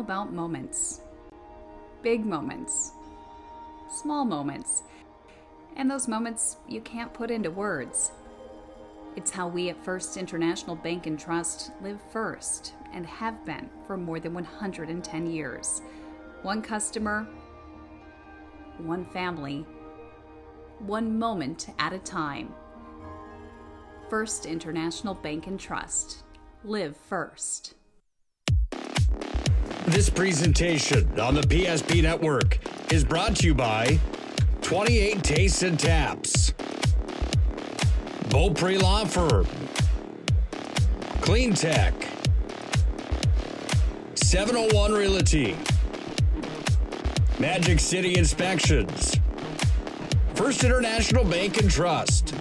about moments. Big moments. Small moments. And those moments you can't put into words. It's how we at First International Bank and Trust live first and have been for more than 110 years. One customer, one family, one moment at a time. First International Bank and Trust. Live first. This presentation on the PSP Network is brought to you by 28 Tastes and Taps, Beaupre Law Firm, Clean Tech, 701 Realty, Magic City Inspections, First International Bank and Trust,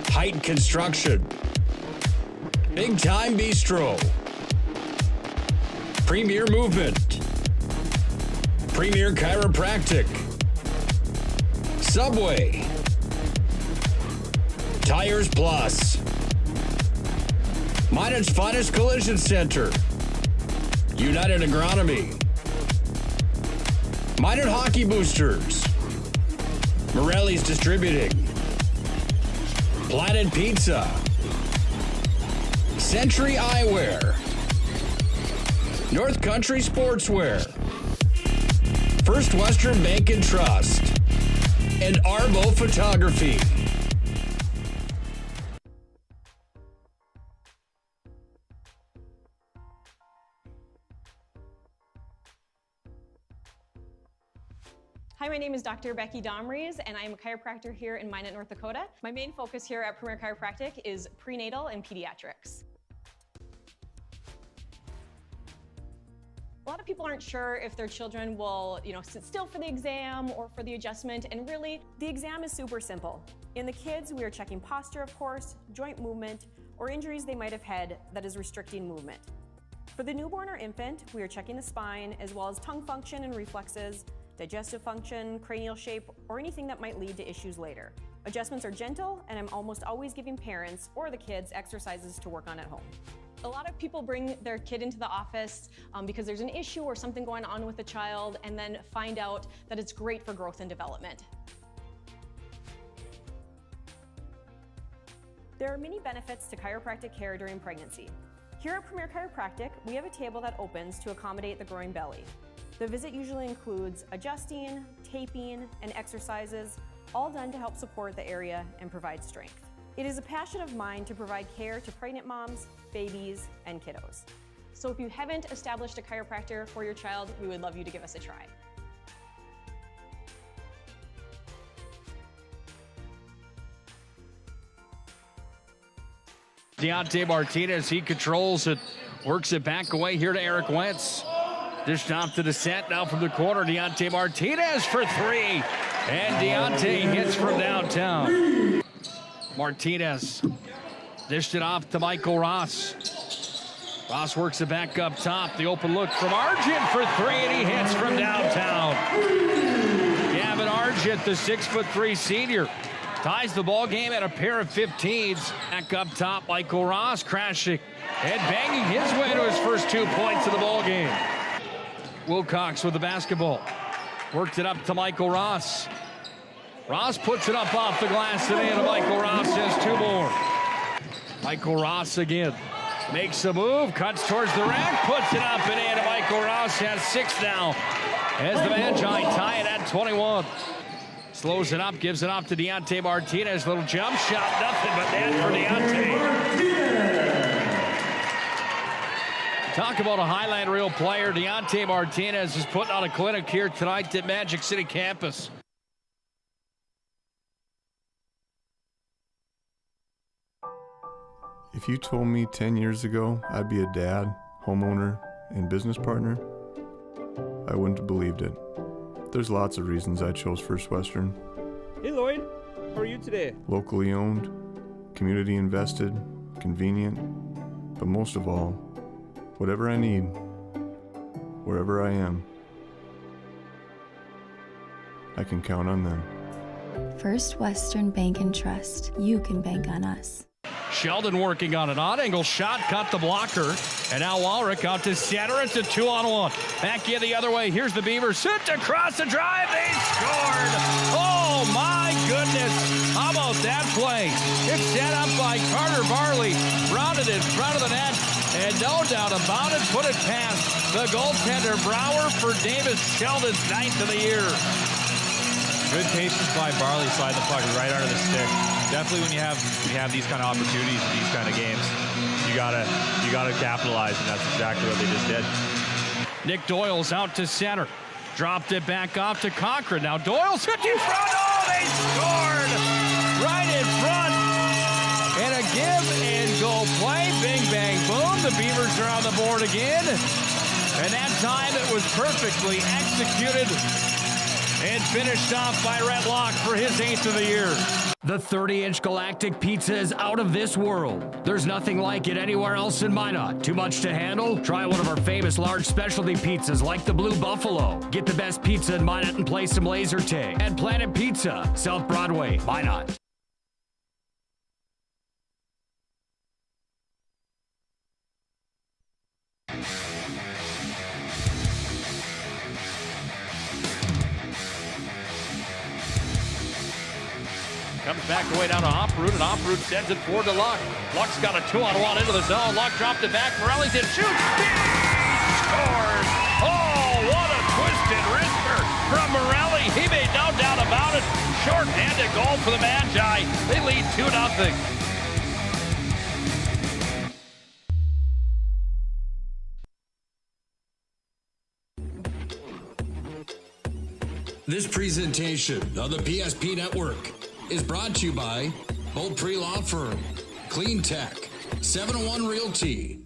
Height Construction, Big Time Bistro, Premier Movement, Premier Chiropractic, Subway, Tires Plus, Minot's Finest Collision Center, United Agronomy, Minot Hockey Boosters, Morelli's Distributing, Planet Pizza, Century Eyewear, North Country Sportswear, First Western Bank and Trust, and Arbo Photography. Hi, my name is Dr. Becky Domries, and I am a chiropractor here in Minot, North Dakota. My main focus here at Premier Chiropractic is prenatal and pediatrics. A lot of people aren't sure if their children will, sit still for the exam or for the adjustment, and really, the exam is super simple. In the kids, we are checking posture, of course, joint movement, or injuries they might have had that is restricting movement. For the newborn or infant, we are checking the spine, as well as tongue function and reflexes, digestive function, cranial shape, or anything that might lead to issues later. Adjustments are gentle, and I'm almost always giving parents or the kids exercises to work on at home. A lot of people bring their kid into the office because there's an issue or something going on with the child, and then find out that it's great for growth and development. There are many benefits to chiropractic care during pregnancy. Here at Premier Chiropractic, we have a table that opens to accommodate the growing belly. The visit usually includes adjusting, taping, and exercises, all done to help support the area and provide strength. It is a passion of mine to provide care to pregnant moms, babies, and kiddos. So if you haven't established a chiropractor for your child, we would love you to give us a try. Deontay Martinez, he controls it, works it back away here to Eric Wentz. Dished off to the set, now from the corner, Deontay Martinez for three. And Deontay hits from downtown. Martinez dished it off to Michael Ross. Ross works it back up top. The open look from Argent for three, and he hits from downtown. Gavin Argent, the 6'3" senior, ties the ball game at a pair of 15s. Back up top, Michael Ross crashing and banging his way to his first 2 points of the ball game. Wilcox with the basketball. Worked it up to Michael Ross. Ross puts it up off the glass today, and Michael Ross has two more. Michael Ross again. Makes a move, cuts towards the rack, puts it up and in. Michael Ross has six now as the Magi tie it at 21. Slows it up, gives it off to Deontay Martinez. Little jump shot, nothing but net for Deontay. Talk about a highlight reel player. Deontay Martinez is putting on a clinic here tonight at Magic City campus. If you told me 10 years ago I'd be a dad, homeowner, and business partner, I wouldn't have believed it. There's lots of reasons I chose First Western. Hey Lloyd, how are you today? Locally owned, community invested, convenient, but most of all, whatever I need, wherever I am, I can count on them. First Western Bank and Trust. You can bank on us. Sheldon working on an odd angle shot, cut the blocker. And now Walrick out to center. It's a 2-on-1. Back in the other way. Here's the Beavers. Sent across the drive. They scored. Oh, my goodness. How about that play? It's set up by Carter Barley. Brought it in front of the net. And no doubt about it, put it past the goaltender Brower for Davis Sheldon's 9th of the year. Good patience by Barley, slide the puck right under the stick. Definitely when you have these kind of opportunities in these kind of games, you gotta capitalize, and that's exactly what they just did. Nick Doyle's out to center. Dropped it back off to Cochran. Now Doyle's hit in front. Oh, they scored! Right in front. And a give and go play. Bing, bang, boom. The Beavers are on the board again. And that time it was perfectly executed and finished off by Rhett Locke for his 8th of the year. The 30-inch Galactic Pizza is out of this world. There's nothing like it anywhere else in Minot. Too much to handle? Try one of our famous large specialty pizzas like the Blue Buffalo. Get the best pizza in Minot and play some laser tag. At Planet Pizza, South Broadway, Minot. Comes back away down to Oproot, and Oproot sends it forward to Luck. Luck's got a 2-on-1 into the zone. Luck dropped it back. Morelli's in, shoots, scores! Oh, what a twisted wrister from Morelli. He made no doubt about it. Short-handed goal for the Magi. They lead 2-0. This presentation of the PSP Network is brought to you by Beaupre Law Firm, Clean Tech, 701 Realty,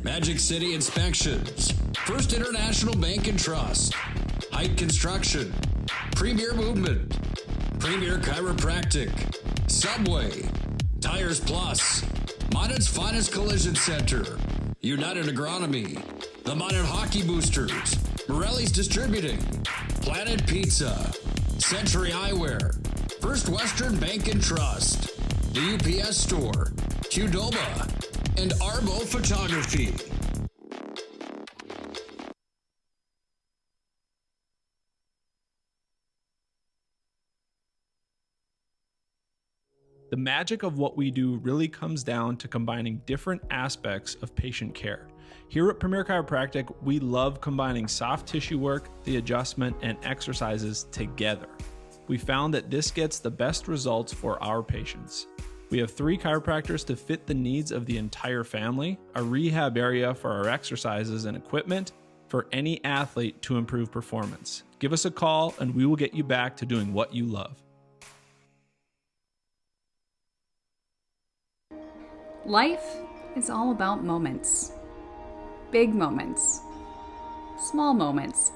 Magic City Inspections, First International Bank and Trust, Height Construction, Premier Movement, Premier Chiropractic, Subway, Tires Plus, Minot's Finest Collision Center, United Agronomy, the Minot Hockey Boosters, Morelli's Distributing, Planet Pizza, Century Eyewear, First Western Bank and Trust, the UPS Store, Qdoba, and Arbo Photography. The magic of what we do really comes down to combining different aspects of patient care. Here at Premier Chiropractic, we love combining soft tissue work, the adjustment, and exercises together. We found that this gets the best results for our patients. We have 3 chiropractors to fit the needs of the entire family, a rehab area for our exercises and equipment for any athlete to improve performance. Give us a call and we will get you back to doing what you love. Life is all about moments. Big moments. Small moments.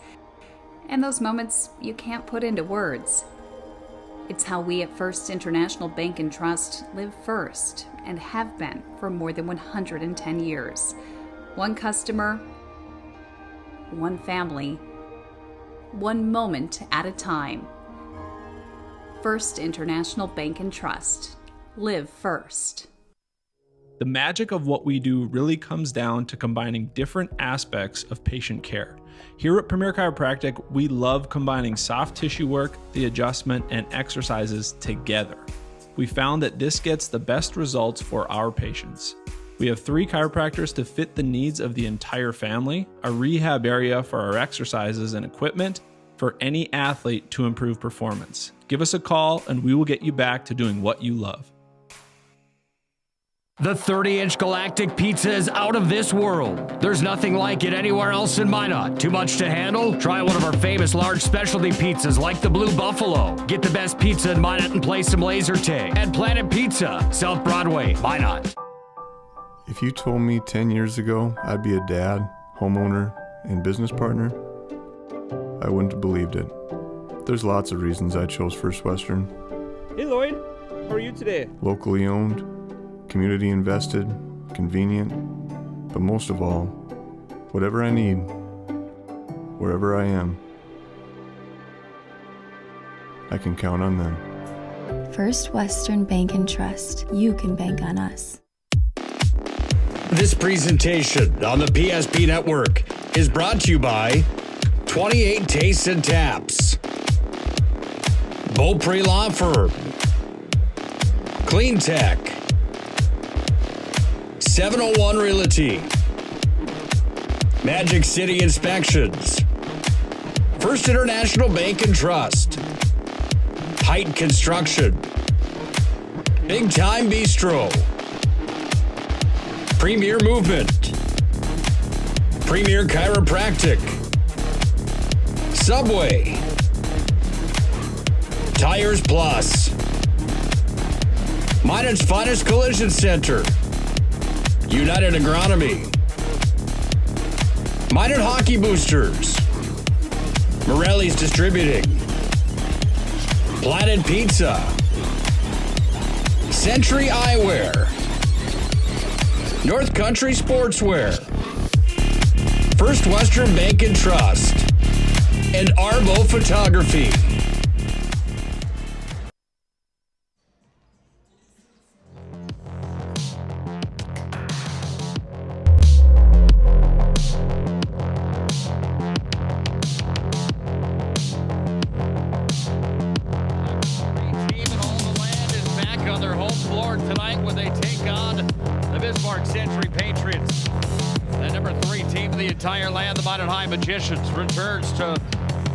And those moments you can't put into words. It's how we at First International Bank and Trust live first and have been for more than 110 years. One customer, one family, one moment at a time. First International Bank and Trust. Live first. The magic of what we do really comes down to combining different aspects of patient care. Here at Premier Chiropractic, we love combining soft tissue work, the adjustment, and exercises together. We found that this gets the best results for our patients. We have 3 chiropractors to fit the needs of the entire family, a rehab area for our exercises and equipment for any athlete to improve performance. Give us a call and we will get you back to doing what you love. The 30-inch Galactic Pizza is out of this world. There's nothing like it anywhere else in Minot. Too much to handle? Try one of our famous large specialty pizzas like the Blue Buffalo. Get the best pizza in Minot and play some laser tag. At Planet Pizza, South Broadway, Minot. If you told me 10 years ago I'd be a dad, homeowner, and business partner, I wouldn't have believed it. There's lots of reasons I chose First Western. Hey Lloyd, how are you today? Locally owned, community invested, convenient, but most of all, whatever I need, wherever I am, I can count on them. First Western Bank and Trust. You can bank on us. This presentation on the PSP Network is brought to you by 28 Tastes and Taps, Beaupre Law Firm, Clean Tech, 701 Realty, Magic City Inspections, First International Bank and Trust, Height Construction, Big Time Bistro, Premier Movement, Premier Chiropractic, Subway, Tires Plus, Minot's Finest Collision Center, United Agronomy, Minot Hockey Boosters, Morelli's Distributing, Planet Pizza, Century Eyewear, North Country Sportswear, First Western Bank and Trust, and Arbo Photography. Magicians returns to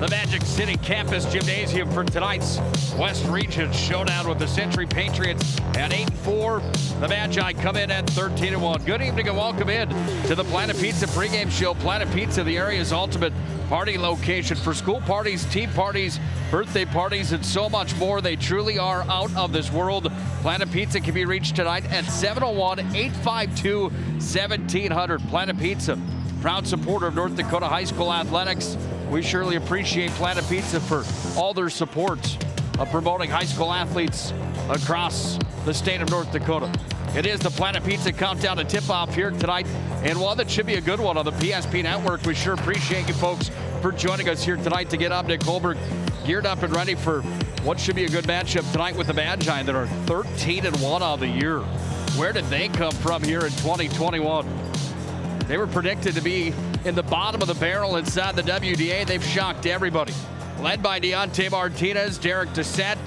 the Magic City Campus Gymnasium for tonight's West Region showdown with the Century Patriots at 8-4. The Magi come in at 13-1. Good evening and welcome in to the Planet Pizza pregame show. Planet Pizza, the area's ultimate party location for school parties, team parties, birthday parties, and so much more. They truly are out of this world. Planet Pizza can be reached tonight at 701-852-1700. Planet Pizza, proud supporter of North Dakota High School athletics. We surely appreciate Planet Pizza for all their support of promoting high school athletes across the state of North Dakota. It is the Planet Pizza countdown to tip-off here tonight, and one that should be a good one on the PSP Network. We sure appreciate you folks for joining us here tonight to get up. Nick Holberg geared up and ready for what should be a good matchup tonight with the Magi that are 13-1 on the year. Where did they come from here in 2021? They were predicted to be in the bottom of the barrel inside the WDA. They've shocked everybody. Led by Deontay Martinez, Derek Dissett,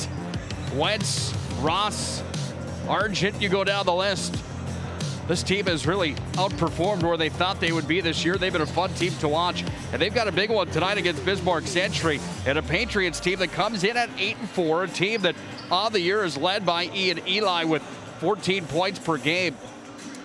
Wentz, Ross, Argent, you go down the list. This team has really outperformed where they thought they would be this year. They've been a fun team to watch, and they've got a big one tonight against Bismarck Century, and a Patriots team that comes in at 8-4, a team that on the year is led by Ian Eli with 14 points per game.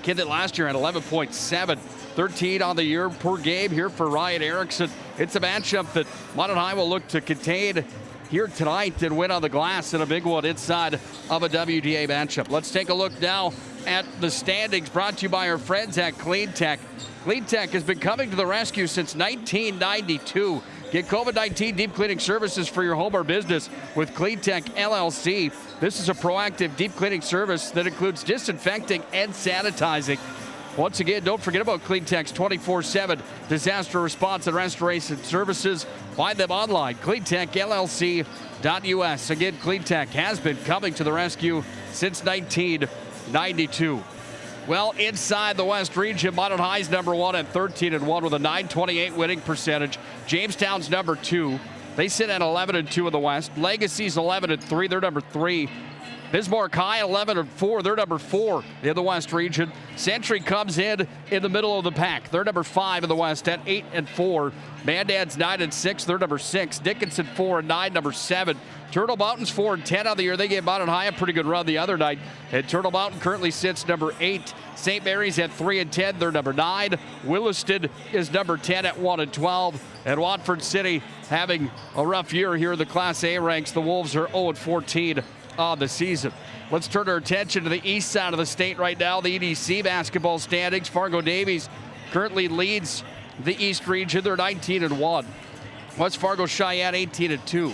Kid that last year had 11.7. 13 on the year per game here for Ryan Erickson. It's a matchup that Minot High will look to contain here tonight and win on the glass in a big one inside of a WDA matchup. Let's take a look now at the standings brought to you by our friends at Clean Tech. Clean Tech has been coming to the rescue since 1992. Get COVID-19 deep cleaning services for your home or business with Clean Tech LLC. This is a proactive deep cleaning service that includes disinfecting and sanitizing. Once again, don't forget about Clean Tech's 24/7 disaster response and restoration services. Find them online, cleantechllc.us. Again, Clean Tech has been coming to the rescue since 1992. Well, inside the West Region, Minot High's number one at 13-1 with a .928 winning percentage. Jamestown's number two. They sit at 11-2 in the West. Legacy's 11-3. They're number 3. Bismarck High 11-4. They're number 4 in the West Region. Century comes in the middle of the pack. They're number 5 in the West at 8-4. Mandan's 9-6. They're number 6. Dickinson 4-9. Number 7. Turtle Mountain's 4-10 on the year. They gave Minot High a pretty good run the other night. And Turtle Mountain currently sits number 8. St. Mary's at 3-10. They're number 9. Williston is number 10 at 1-12. And Watford City having a rough year here in the Class A ranks. The Wolves are 0-14 on the season. Let's turn our attention to the east side of the state right now. The EDC basketball standings. Fargo Davies currently leads the East Region. They're 19-1. West Fargo Cheyenne 18-2.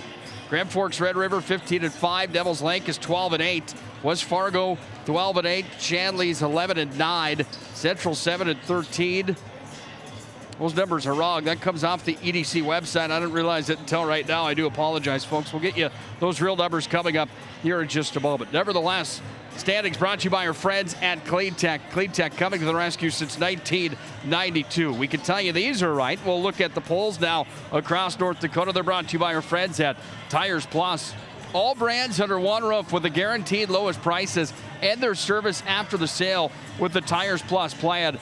Grand Forks Red River 15-5. Devils Lake is 12-8. West Fargo 12-8. Shanley's 11-9. Central 7-13. Those numbers are wrong. That comes off the EDC website. I didn't realize it until right now. I do apologize, folks. We'll get you those real numbers coming up here in just a moment. Nevertheless, Standings brought to you by our friends at Clean Tech. Clean Tech coming to the rescue since 1992. We can tell you these are right. We'll look at the polls now across North Dakota. They're brought to you by our friends at Tires Plus. All brands under one roof with the guaranteed lowest prices and their service after the sale with the Tires Plus plan.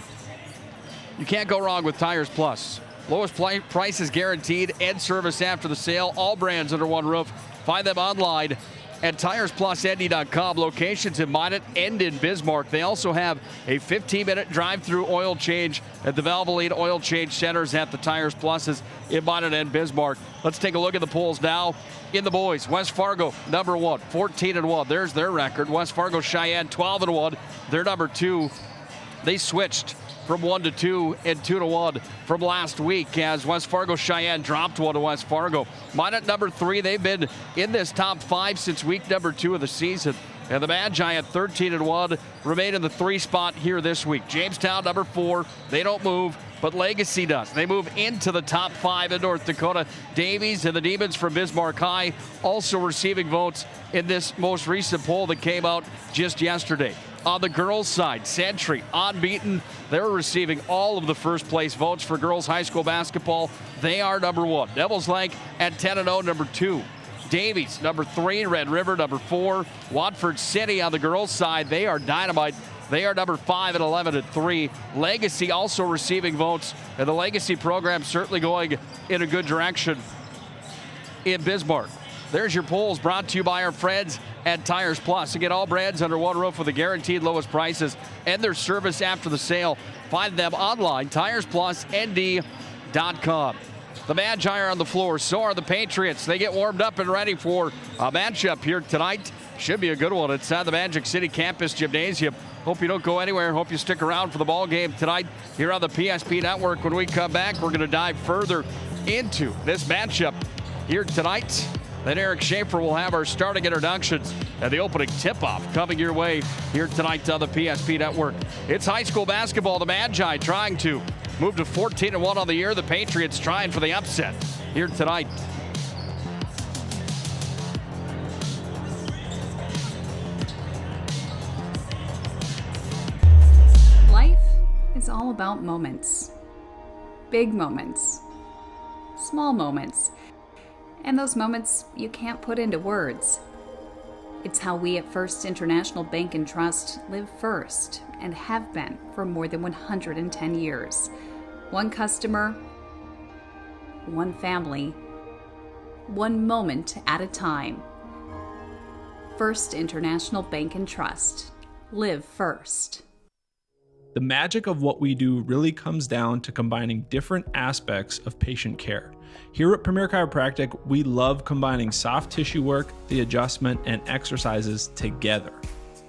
You can't go wrong with Tires Plus. Lowest prices guaranteed and service after the sale. All brands under one roof. Find them online at TiresPlusND.com. Locations in Minot and in Bismarck. They also have a 15-minute drive-through oil change at the Valvoline Oil Change Centers at the Tires Pluses in Minot and Bismarck. Let's take a look at the polls now. In the boys, West Fargo, number 1, 14-1. There's their record. West Fargo Cheyenne, 12-1. They're number 2. They switched from 1 to 2 and 2 to 1 from last week as West Fargo Cheyenne dropped 1 to West Fargo. Minot number 3. They've been in this top 5 since week number 2 of the season. And the Magi at 13-1 remain in the 3 spot here this week. Jamestown number 4. They don't move, but Legacy does. They move into the top 5 in North Dakota. Davies and the Demons from Bismarck High also receiving votes in this most recent poll that came out just yesterday. On the girls' side, Century unbeaten. They're receiving all of the first place votes for girls high school basketball. They are number 1. Devils Lake at 10-0, number 2. Davies, number 3. Red River, number 4. Watford City on the girls' side, they are dynamite. They are number 5 at 11-3. Legacy also receiving votes, and the Legacy program certainly going in a good direction in Bismarck. There's your polls brought to you by our friends at Tires Plus. Again, all brands under one roof with the guaranteed lowest prices and their service after the sale. Find them online, TiresPlusND.com. The Magi are on the floor. So are the Patriots. They get warmed up and ready for a matchup here tonight. Should be a good one inside the Magic City Campus Gymnasium. Hope you don't go anywhere. Hope you stick around for the ball game tonight here on the PSP Network. When we come back, we're going to dive further into this matchup here tonight. Then Eric Schaefer will have our starting introductions and the opening tip-off coming your way here tonight on the PSP Network. It's high school basketball. The Magi trying to move to 14-1 on the year. The Patriots trying for the upset here tonight. Life is all about moments. Big moments. Small moments. And those moments you can't put into words. It's how we at First International Bank and Trust live first and have been for more than 110 years. One customer, one family, one moment at a time. First International Bank and Trust. Live first. The magic of what we do really comes down to combining different aspects of patient care. Here at Premier Chiropractic, we love combining soft tissue work, the adjustment, and exercises together.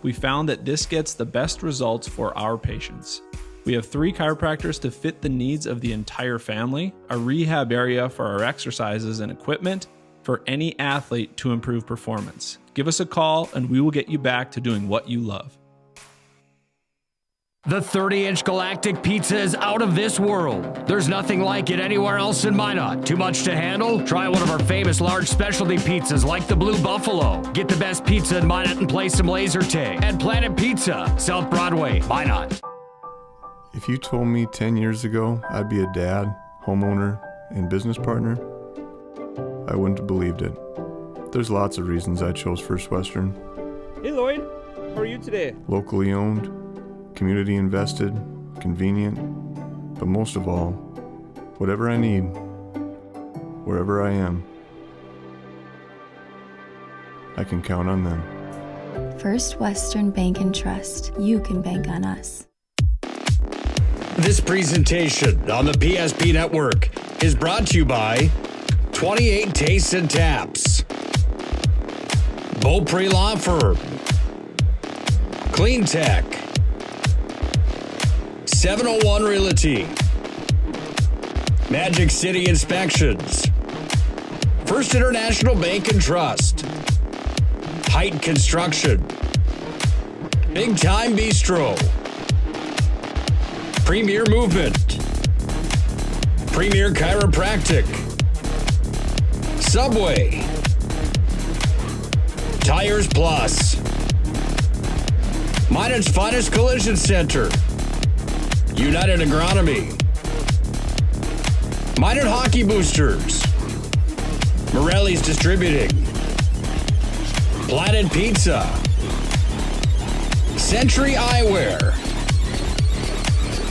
We found that this gets the best results for our patients. We have 3 chiropractors to fit the needs of the entire family, a rehab area for our exercises and equipment for any athlete to improve performance. Give us a call and we will get you back to doing what you love. The 30-inch Galactic Pizza is out of this world. There's nothing like it anywhere else in Minot. Too much to handle? Try one of our famous large specialty pizzas like the Blue Buffalo. Get the best pizza in Minot and play some laser tag. At Planet Pizza, South Broadway, Minot. If you told me 10 years ago I'd be a dad, homeowner, and business partner, I wouldn't have believed it. There's lots of reasons I chose First Western. Hey Lloyd, how are you today? Locally owned, community invested, convenient, but most of all, whatever I need, wherever I am, I can count on them. First Western Bank and Trust. You can bank on us. This presentation on the PSP Network is brought to you by 28 Tastes and Taps, Beaupre Law Firm, Clean Tech, 701 Realty, Magic City Inspections, First International Bank and Trust, Height Construction, Big Time Bistro, Premier Movement, Premier Chiropractic, Subway, Tires Plus, Minot's finest collision center, United Agronomy, Minot Hockey Boosters, Morelli's Distributing, Planet Pizza, Century Eyewear,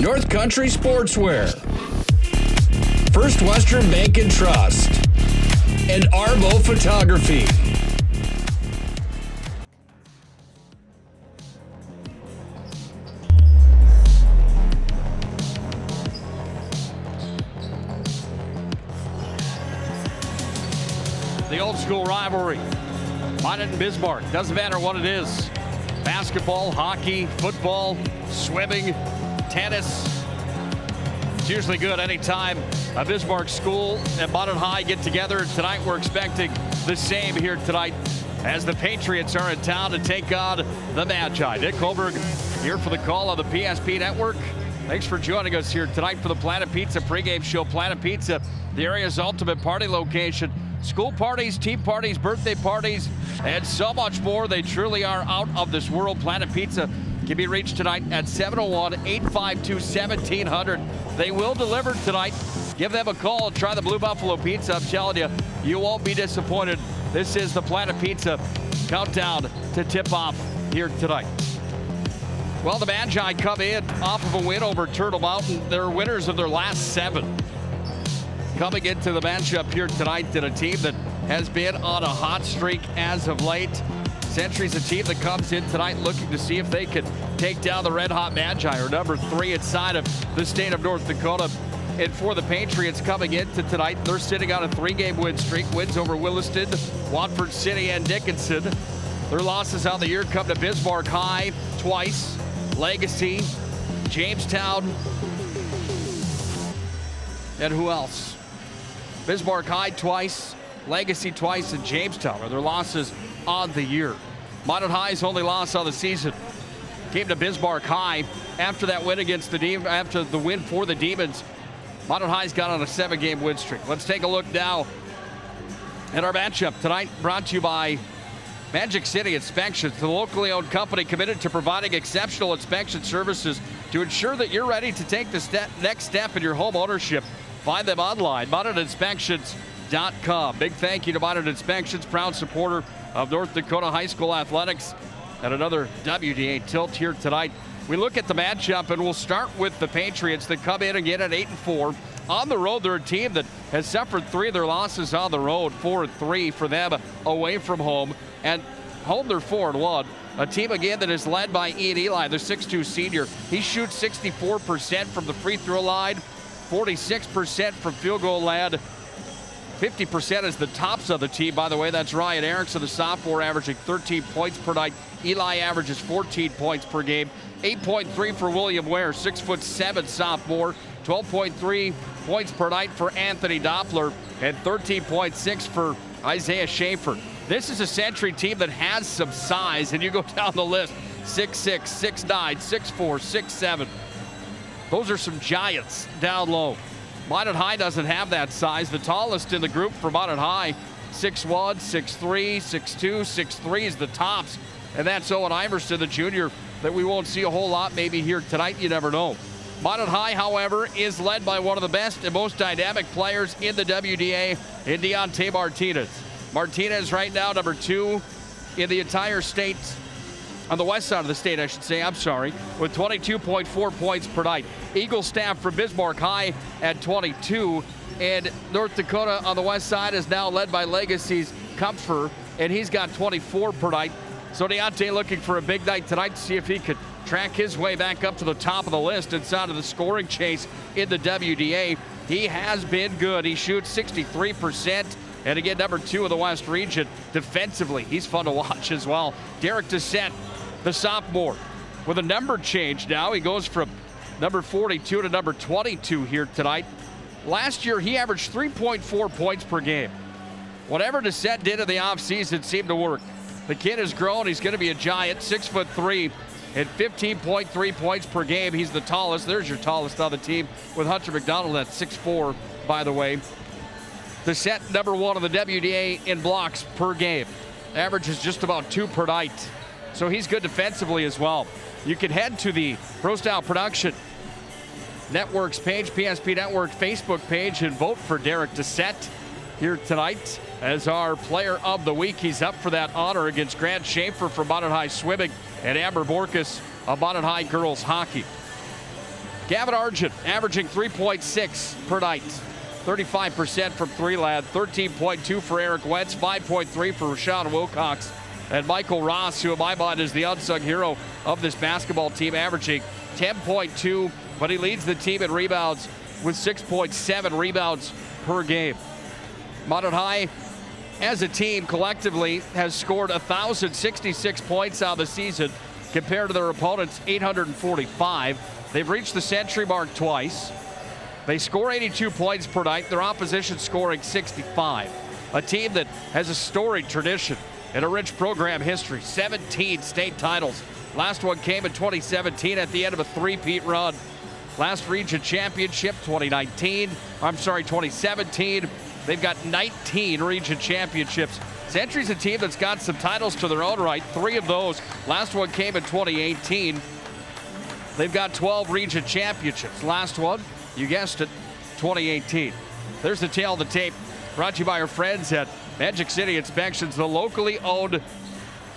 North Country Sportswear, First Western Bank and Trust, and Arbo Photography. The old school rivalry. Minot and Bismarck. Doesn't matter what it is. Basketball, hockey, football, swimming, tennis. It's usually good anytime a Bismarck school and Minot High get together. Tonight we're expecting the same here tonight as the Patriots are in town to take on the Magi. Nick Holberg here for the call on the PSP Network. Thanks for joining us here tonight for the Planet Pizza pregame show. Planet Pizza, the area's ultimate party location. School parties, team parties, birthday parties, and so much more. They truly are out of this world. Planet Pizza can be reached tonight at 701-852-1700. They will deliver tonight. Give them a call and try the Blue Buffalo Pizza. I'm telling you, you won't be disappointed. This is the Planet Pizza countdown to tip off here tonight. Well, the Magi come in off of a win over Turtle Mountain. They're winners of their last 7. Coming into the matchup here tonight to a team that has been on a hot streak as of late. Century's a team that comes in tonight looking to see if they can take down the Red Hot Magi, or number 3 inside of the state of North Dakota. And for the Patriots coming into tonight, they're sitting on a 3-game win streak. Wins over Williston, Watford City, and Dickinson. Their losses on the year come to Bismarck High twice, Legacy, Jamestown, and who else? Bismarck High twice, Legacy twice, and Jamestown are their losses on the year. Minot High's only loss on the season came to Bismarck High after that win against the after the win for the Demons. Minot High's got on a 7-game win streak. Let's take a look now at our matchup tonight, brought to you by Magic City Inspections, the locally owned company committed to providing exceptional inspection services to ensure that you're ready to take the next step in your home ownership. Find them online, MinotInspections.com. Big thank you to Minot Inspections, proud supporter of North Dakota High School Athletics, and another WDA tilt here tonight. We look at the matchup, and we'll start with the Patriots that come in again at 8-4. On the road, they're a team that has suffered 3 of their losses on the road, 4-3 for them away from home. And home, they're 4-1. A team, again, that is led by Ian Eli, the 6'2 senior. He shoots 64% from the free throw line, 46% from field goal land. 50% is the tops of the team. By the way, that's Ryan Erickson, the sophomore, averaging 13 points per night. Eli averages 14 points per game. 8.3 for William Ware, 6'7" sophomore. 12.3 points per night for Anthony Doppler, and 13.6 for Isaiah Schaefer. This is a Century team that has some size, and you go down the list, 6'6", 6'9", 6'4", 6'7". Those are some giants down low. Minot High doesn't have that size. The tallest in the group for Minot High, 6'1", 6'3", 6'2", 6'3" is the tops. And that's Owen Iverson, the junior, that we won't see a whole lot maybe here tonight. You never know. Minot High, however, is led by one of the best and most dynamic players in the WDA, in Deontay Martinez. Martinez right now, number 2 in the entire state, on the west side of the state, I should say, I'm sorry, with 22.4 points per night. Eagle staff from Bismarck High at 22, and North Dakota on the west side is now led by Legacy's Kupfer, and he's got 24 per night. So Deontay looking for a big night tonight to see if he could track his way back up to the top of the list inside of the scoring chase in the WDA. He has been good. He shoots 63%. And again, number 2 in the West region defensively. He's fun to watch as well. Derek Dissett, the sophomore, with a number change now. He goes from number 42 to number 22 here tonight. Last year, he averaged 3.4 points per game. Whatever Dissett did in the offseason seemed to work. The kid has grown. He's going to be a giant, 6'3", and 15.3 points per game. He's the tallest. There's your tallest on the team, with Hunter McDonald at 6'4", by the way. Dissett, number 1 on the WDA in blocks per game. Averages just about 2 per night. so he's good defensively as well. You can head to the Pro Style Production Network's page, PSP Network Facebook page, and vote for Derek Dissett here tonight as our player of the week. He's up for that honor against Grant Schaefer from Bonnet High Swimming and Amber Borkus of Bonnet High Girls Hockey. Gavin Argent averaging 3.6 per night, 35% from three lad, 13.2 for Eric Wentz, 5.3 for Rashawn Wilcox, and Michael Ross, who in my mind is the unsung hero of this basketball team, averaging 10.2, but he leads the team in rebounds with 6.7 rebounds per game. Bonnet High, as a team, collectively has scored 1,066 points on the season compared to their opponents' 845. They've reached the century mark twice. They score 82 points per night, their opposition scoring 65. A team that has a storied tradition and a rich program history, 17 state titles. Last one came in 2017 at the end of a three-peat run. Last region championship, 2017. They've got 19 region championships. Century's a team that's got some titles to their own right, 3 of those. Last one came in 2018. They've got 12 region championships. Last one, you guessed it, 2018. There's the tail of the tape, brought to you by our friends at Magic City Inspections, the locally owned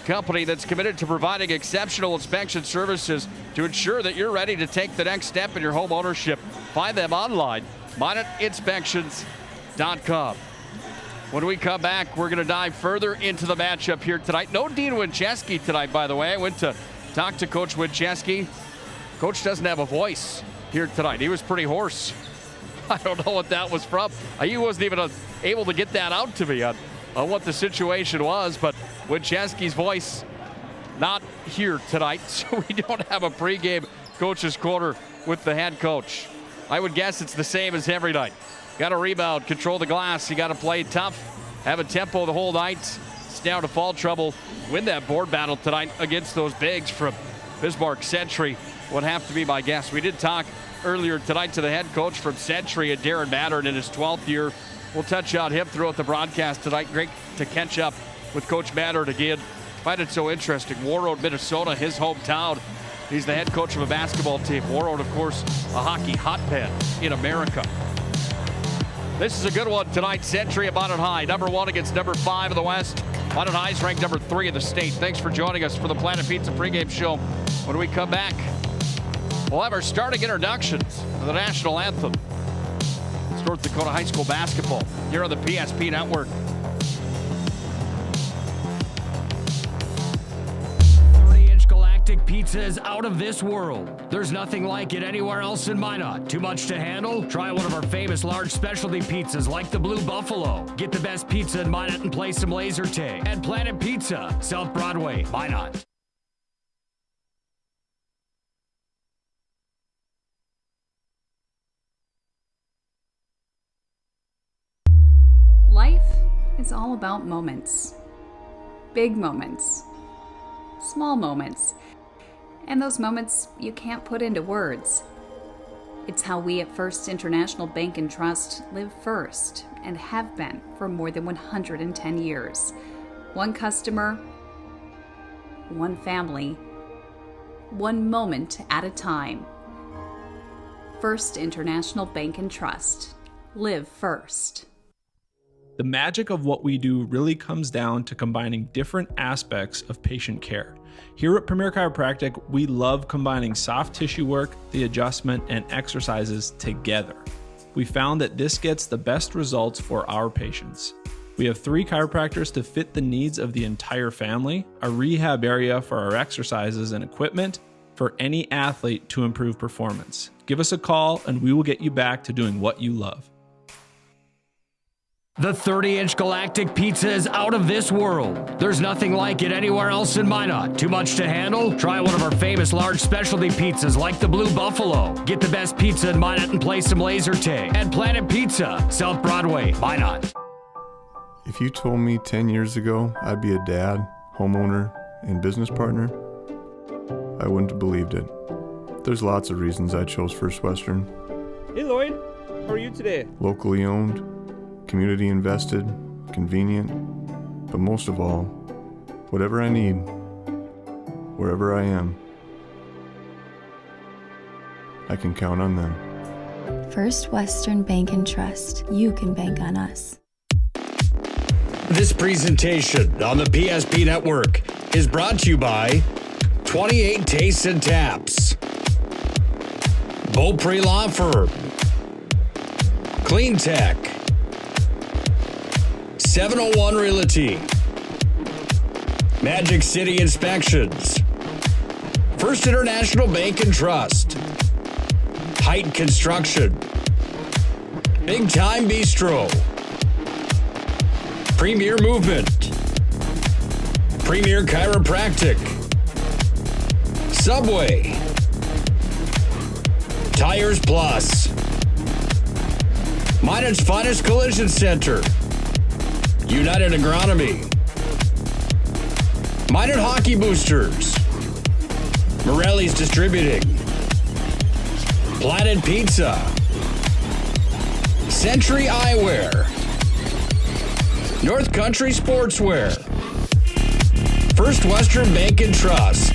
company that's committed to providing exceptional inspection services to ensure that you're ready to take the next step in your home ownership. Find them online, MinotInspections.com. When we come back, we're going to dive further into the matchup here tonight. No Dean Winchesky tonight, by the way. I went to talk to Coach Winchesky. Coach doesn't have a voice here tonight. He was pretty hoarse. I don't know what that was from. He wasn't even able to get that out to me on what the situation was, but Winchesky's voice not here tonight, so we don't have a pregame coach's corner with the head coach. I would guess it's the same as every night. Got to rebound, control the glass. You got to play tough, have a tempo the whole night. Stay out of foul trouble. Win that board battle tonight against those bigs from Bismarck Century would have to be my guess. We did talk earlier tonight to the head coach from Century, and Darren Mattern in his 12th year. We'll touch on him throughout the broadcast tonight. Great to catch up with Coach Mattern again. Find it so interesting. Warroad, Minnesota, his hometown. He's the head coach of a basketball team. Warroad, of course, a hockey hotbed in America. This is a good one tonight. Century at Bonnet High, number 1 against number 5 in the West. Bonnet High is ranked number 3 in the state. Thanks for joining us for the Planet Pizza pregame show. When we come back, we'll have our starting introductions to the national anthem. It's North Dakota High School basketball here on the PSP Network. 30-inch galactic pizza is out of this world. There's nothing like it anywhere else in Minot. Too much to handle? Try one of our famous large specialty pizzas like the Blue Buffalo. Get the best pizza in Minot and play some laser tag at Planet Pizza, South Broadway, Minot. Life is all about moments. Big moments. Small moments. And those moments you can't put into words. It's how we at First International Bank and Trust live first and have been for more than 110 years. One customer, one family, one moment at a time. First International Bank and Trust. Live first. The magic of what we do really comes down to combining different aspects of patient care. Here at Premier Chiropractic, we love combining soft tissue work, the adjustment, and exercises together. We found that this gets the best results for our patients. We have 3 chiropractors to fit the needs of the entire family, a rehab area for our exercises and equipment for any athlete to improve performance. Give us a call and we will get you back to doing what you love. The 30-inch galactic pizza is out of this world. There's nothing like it anywhere else in Minot. Too much to handle? Try one of our famous large specialty pizzas like the Blue Buffalo. Get the best pizza in Minot and play some laser tag at Planet Pizza, South Broadway, Minot. If you told me 10 years ago I'd be a dad, homeowner, and business partner, I wouldn't have believed it. There's lots of reasons I chose First Western. Hey Lloyd, how are you today? Locally owned, community invested, convenient, but most of all, whatever I need, wherever I am, I can count on them. First Western Bank and Trust. You can bank on us. This presentation on the PSP Network is brought to you by 28 Tastes and Taps, Beaupre Law Firm, Clean Tech, 701 Realty, Magic City Inspections, First International Bank and Trust, Height Construction, Big Time Bistro, Premier Movement, Premier Chiropractic, Subway, Tires Plus, Minot's Finest Collision Center, United Agronomy, Minot Hockey Boosters, Morelli's Distributing, Planet Pizza, Century Eyewear, North Country Sportswear, First Western Bank and Trust,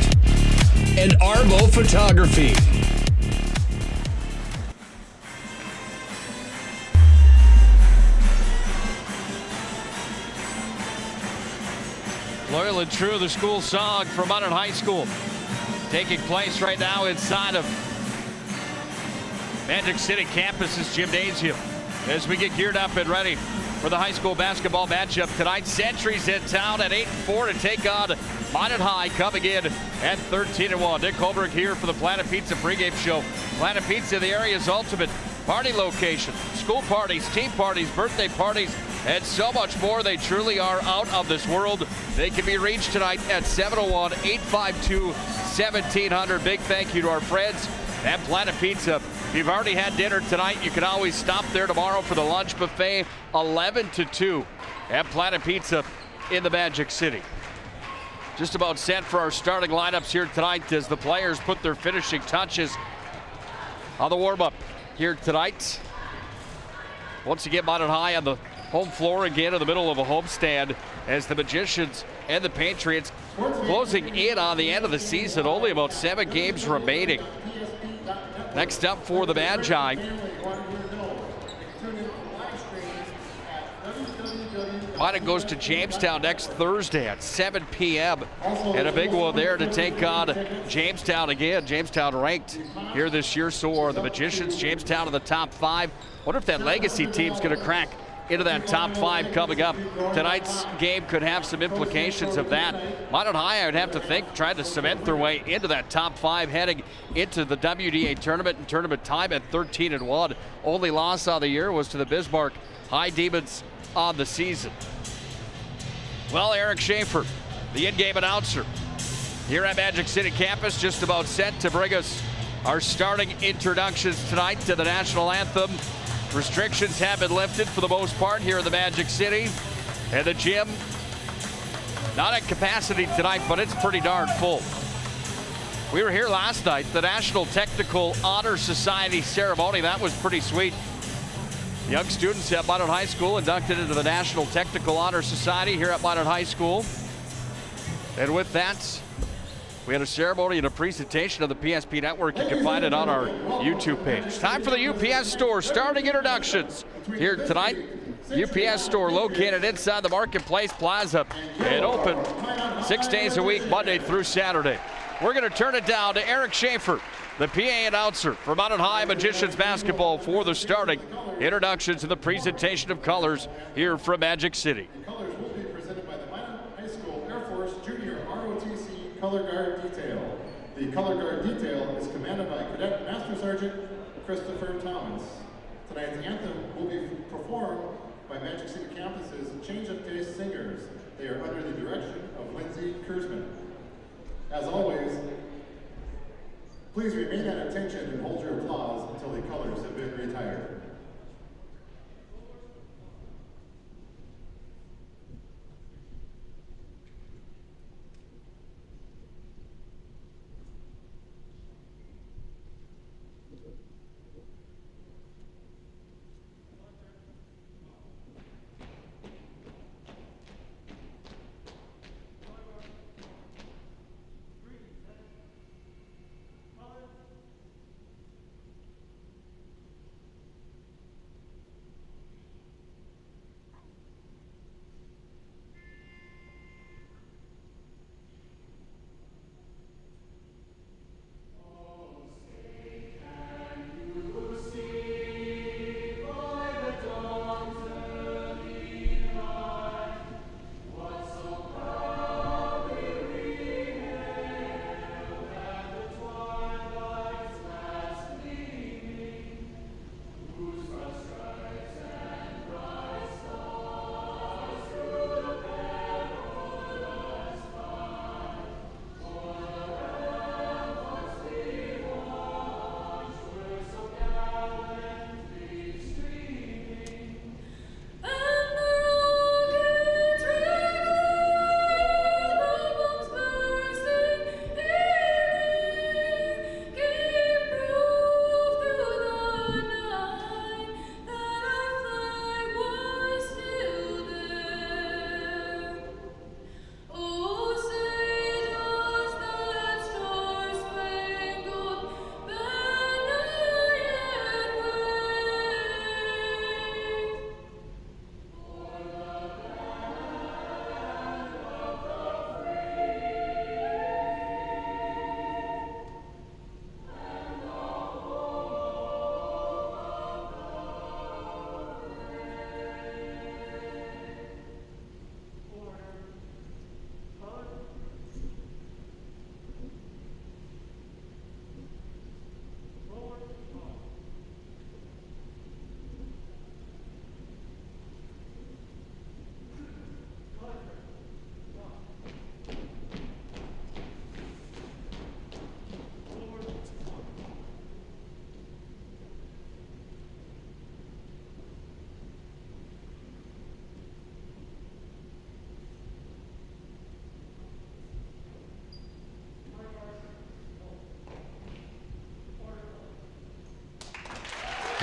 and Arbo Photography. Loyal and true, the school song from Minot High School. Taking place right now inside of Magic City campus's gymnasium as we get geared up and ready for the high school basketball matchup tonight. Century's in town at 8-4 to take on Minot High, coming in at 13-1. Nick Holbrook here for the Planet Pizza pregame show. Planet Pizza, the area's ultimate party location. School parties, team parties, birthday parties, and so much more. They truly are out of this world. They can be reached tonight at 701-852-1700. Big thank you to our friends at Planet Pizza. If you've already had dinner tonight, you can always stop there tomorrow for the lunch buffet, 11 to 2 at Planet Pizza in the Magic City. Just about set for our starting lineups here tonight as the players put their finishing touches on the warm-up here tonight. Once again, Minot High on the home floor again in the middle of a homestand as the Magicians and the Patriots closing in on the end of the season. Only about 7 games remaining. Next up for the Magi, Minot goes to Jamestown next Thursday at 7 p.m. And a big one there to take on Jamestown again. Jamestown ranked here this year, so are the Magicians. Jamestown in the top 5. Wonder if that legacy team's going to crack into that top 5 coming up. Tonight's game could have some implications of that. Minot High, I would have to think, tried to cement their way into that top 5 heading into the WDA tournament and tournament time at 13-1. Only loss of the year was to the Bismarck High Demons on the season. Well, Eric Schaefer, the in-game announcer here at Magic City campus, just about set to bring us our starting introductions tonight to the national anthem. Restrictions have been lifted for the most part here in the Magic City. And the gym, not at capacity tonight, but it's pretty darn full. We were here last night, the National Technical Honor Society ceremony. That was pretty sweet. Young students at Minot High School inducted into the National Technical Honor Society here at Minot High School. And with that, we had a ceremony and a presentation of the PSP Network. You can find it on our YouTube page. Time for the UPS Store starting introductions here tonight. UPS Store located inside the Marketplace Plaza and open 6 days a week, Monday through Saturday. We're going to turn it down to Eric Schaefer, the PA announcer for Minot High Magicians basketball, for the starting introductions and the presentation of colors here from Magic City. Colors will be presented by the Minot High School Air Force Junior ROTC Color Guard Detail. The Color Guard Detail is commanded by Cadet Master Sergeant Christopher Thomas. Tonight's anthem will be performed by Magic City Campus's Change of Taste singers. They are under the direction of Lindsay Kurzman. As always, please remain at attention and hold your applause until the colors have been retired.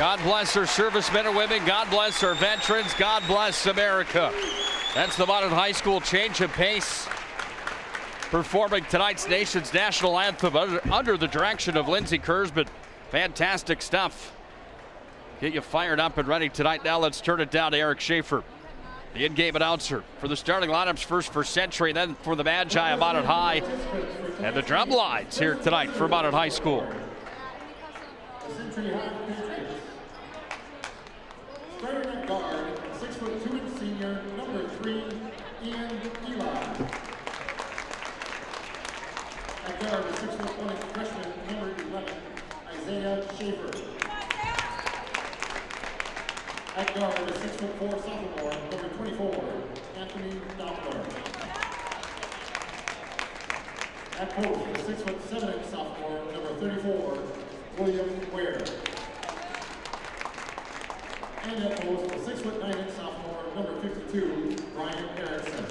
God bless our servicemen and women. God bless our veterans. God bless America. That's the Minot High School change of pace, performing tonight's nation's national anthem under the direction of Lindsey Kurzman. Fantastic stuff. Get you fired up and ready tonight. Now let's turn it down to Eric Schaefer, the in-game announcer for the starting lineups, first for Century, then for the Magi of Minot High, and the drum lines here tonight for Minot High School. Starting at guard, 6'2" senior, number 3, Ian Eli. At guard, 6'1" freshman, number 11, Isaiah Schaefer. At guard, 6'4" sophomore, number 24, Anthony Doppler. At post, 6'7" sophomore, number 34, William Ware. And at post, 6'9" sophomore, number 52, Brian Erickson.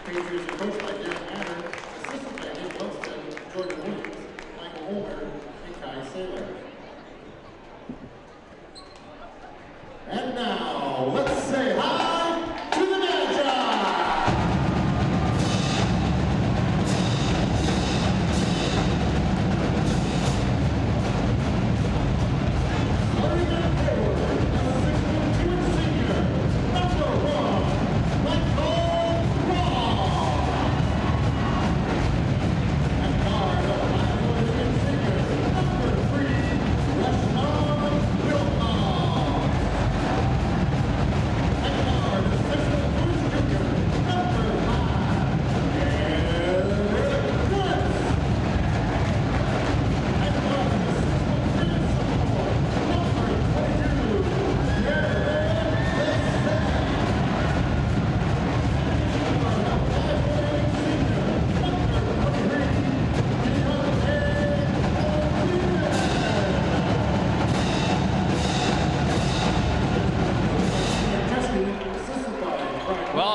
Patriots are coached by Darren Adder, assistant by Nick Lunston, Jordan Williams, Michael Homer, and Kai Saylor. And now, let's say hi to the Magi!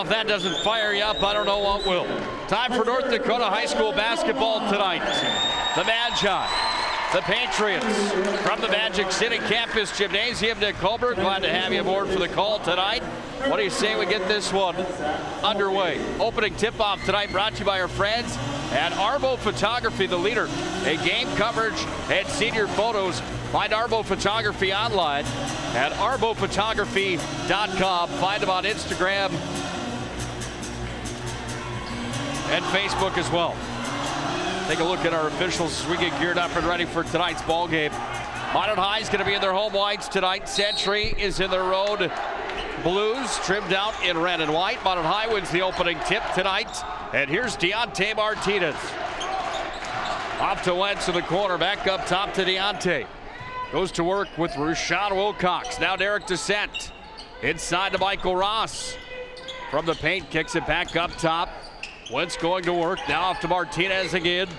If that doesn't fire you up, I don't know what will. Time for North Dakota High School basketball tonight. The Magi, the Patriots, from the Magic City Campus Gymnasium. Nick Holberg, glad to have you aboard for the call tonight. What do you say we get this one underway? Opening tip-off tonight brought to you by our friends at Arbo Photography, the leader in game coverage and senior photos. Find Arbo Photography online at arbophotography.com. Find them on Instagram and Facebook as well. Take a look at our officials as we get geared up and ready for tonight's ball game. Minot High is going to be in their home whites tonight. Century is in their road blues, trimmed out in red and white. Minot High wins the opening tip tonight. And here's Deontay Martinez. Off to Wentz in the corner, back up top to Deontay. Goes to work with Rashawn Wilcox. Now Derek Descent. Inside to Michael Ross. From the paint, kicks it back up top. Wentz going to work. Now off to Martinez again.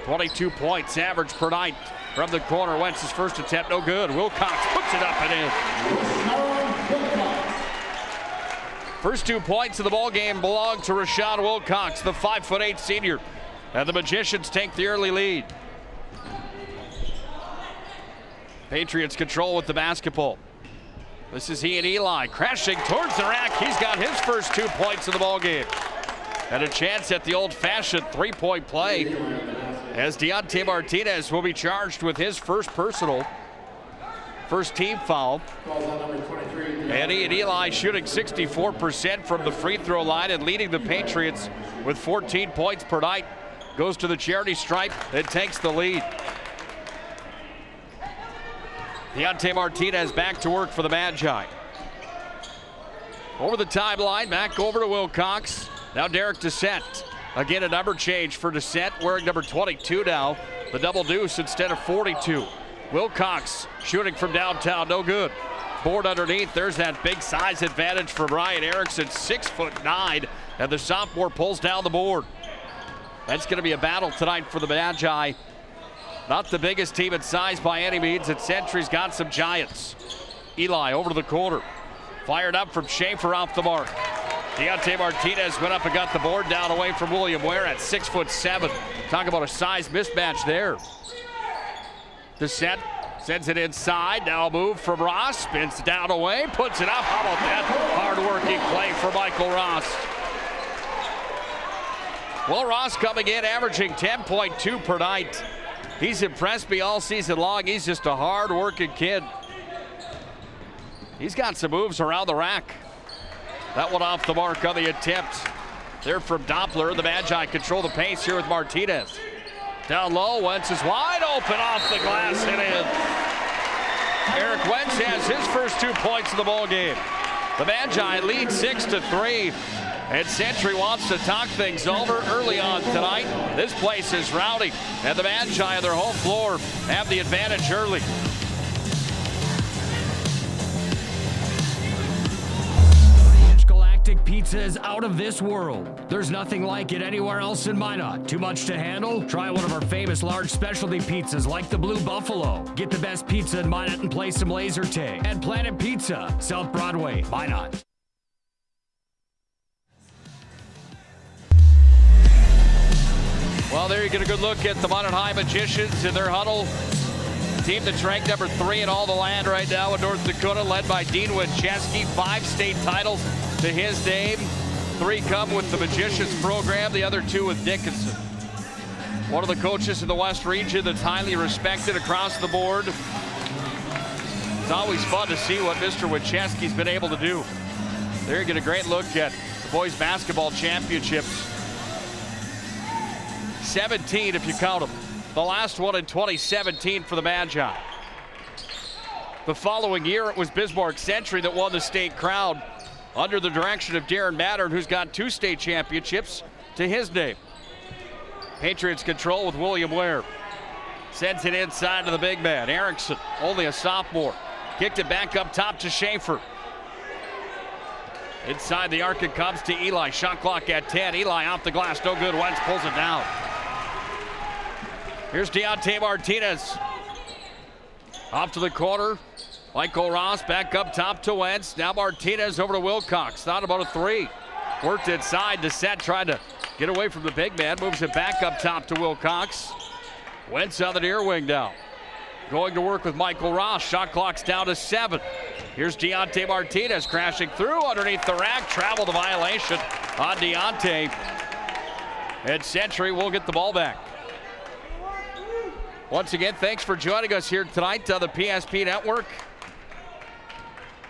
22 points average per night. From the corner, Wentz's first attempt, no good. Wilcox puts it up and in. First 2 points of the ball game belong to Rashawn Wilcox, the 5'8" senior. And the Magicians take the early lead. Patriots control with the basketball. This is he and Eli crashing towards the rack. He's got his first 2 points of the ball game. And a chance at the old-fashioned three-point play as Deontay Martinez will be charged with his first team foul. And he and Eli shooting 64% from the free throw line and leading the Patriots with 14 points per night. Goes to the charity stripe and takes the lead. Deontay Martinez back to work for the Magi. Over the timeline, back over to Wilcox. Now Derek Descent. Again, a number change for Descent, wearing number 22 now. The double deuce instead of 42. Wilcox shooting from downtown, no good. Board underneath, there's that big size advantage for Brian Erickson, 6'9", and the sophomore pulls down the board. That's going to be a battle tonight for the Magi. Not the biggest team in size by any means, and Century's got some giants. Eli over to the corner. Fired up from Schaefer off the mark. Deontay Martinez went up and got the board down away from William Ware at 6'7". Talk about a size mismatch there. Descent Sends it inside. Now a move from Ross. Spins down away. Puts it up. How about that? Hard-working play for Michael Ross. Well, Ross coming in, averaging 10.2 per night. He's impressed me all season long. He's just a hard-working kid. He's got some moves around the rack. That one off the mark on the attempt. There from Doppler. The Magi control the pace here with Martinez. Down low, Wentz is wide open off the glass and in. Eric Wentz has his first 2 points of the ball game. The Magi lead 6-3. And Century wants to talk things over early on tonight. This place is rowdy, and the Magi on their home floor have the advantage early. Pizza is out of this world. There's nothing like it anywhere else in Minot. Too much to handle? Try one of our famous large specialty pizzas like the Blue Buffalo. Get the best pizza in Minot and play some laser tag. At Planet Pizza, South Broadway, Minot. Well, there you get a good look at the Minot High Magicians in their huddle. Team that's ranked number 3 in all the land right now in North Dakota, led by Dean Winchesky. 5 state titles to his name. 3 come with the Magicians program, the other 2 with Dickinson. One of the coaches in the West region that's highly respected across the board. It's always fun to see what Mr. Winchesky's been able to do. There you get a great look at the boys basketball championships. 17 if you count them. The last one in 2017 for the Magi. The following year, it was Bismarck Century that won the state crown under the direction of Darren Mattern, who's got 2 state championships to his name. Patriots control with William Ware. Sends it inside to the big man. Erickson, only a sophomore. Kicked it back up top to Schaefer. Inside the arc it comes to Eli. Shot clock at 10. Eli off the glass, no good. Wentz pulls it down. Here's Deontay Martinez. Off to the corner. Michael Ross back up top to Wentz. Now Martinez over to Wilcox. Thought about a 3. Worked inside to set. Tried to get away from the big man. Moves it back up top to Wilcox. Wentz on the near wing now. Going to work with Michael Ross. Shot clock's down to 7. Here's Deontay Martinez crashing through underneath the rack. Travel the violation on Deontay. And Century will get the ball back. Once again, thanks for joining us here tonight on the PSP Network.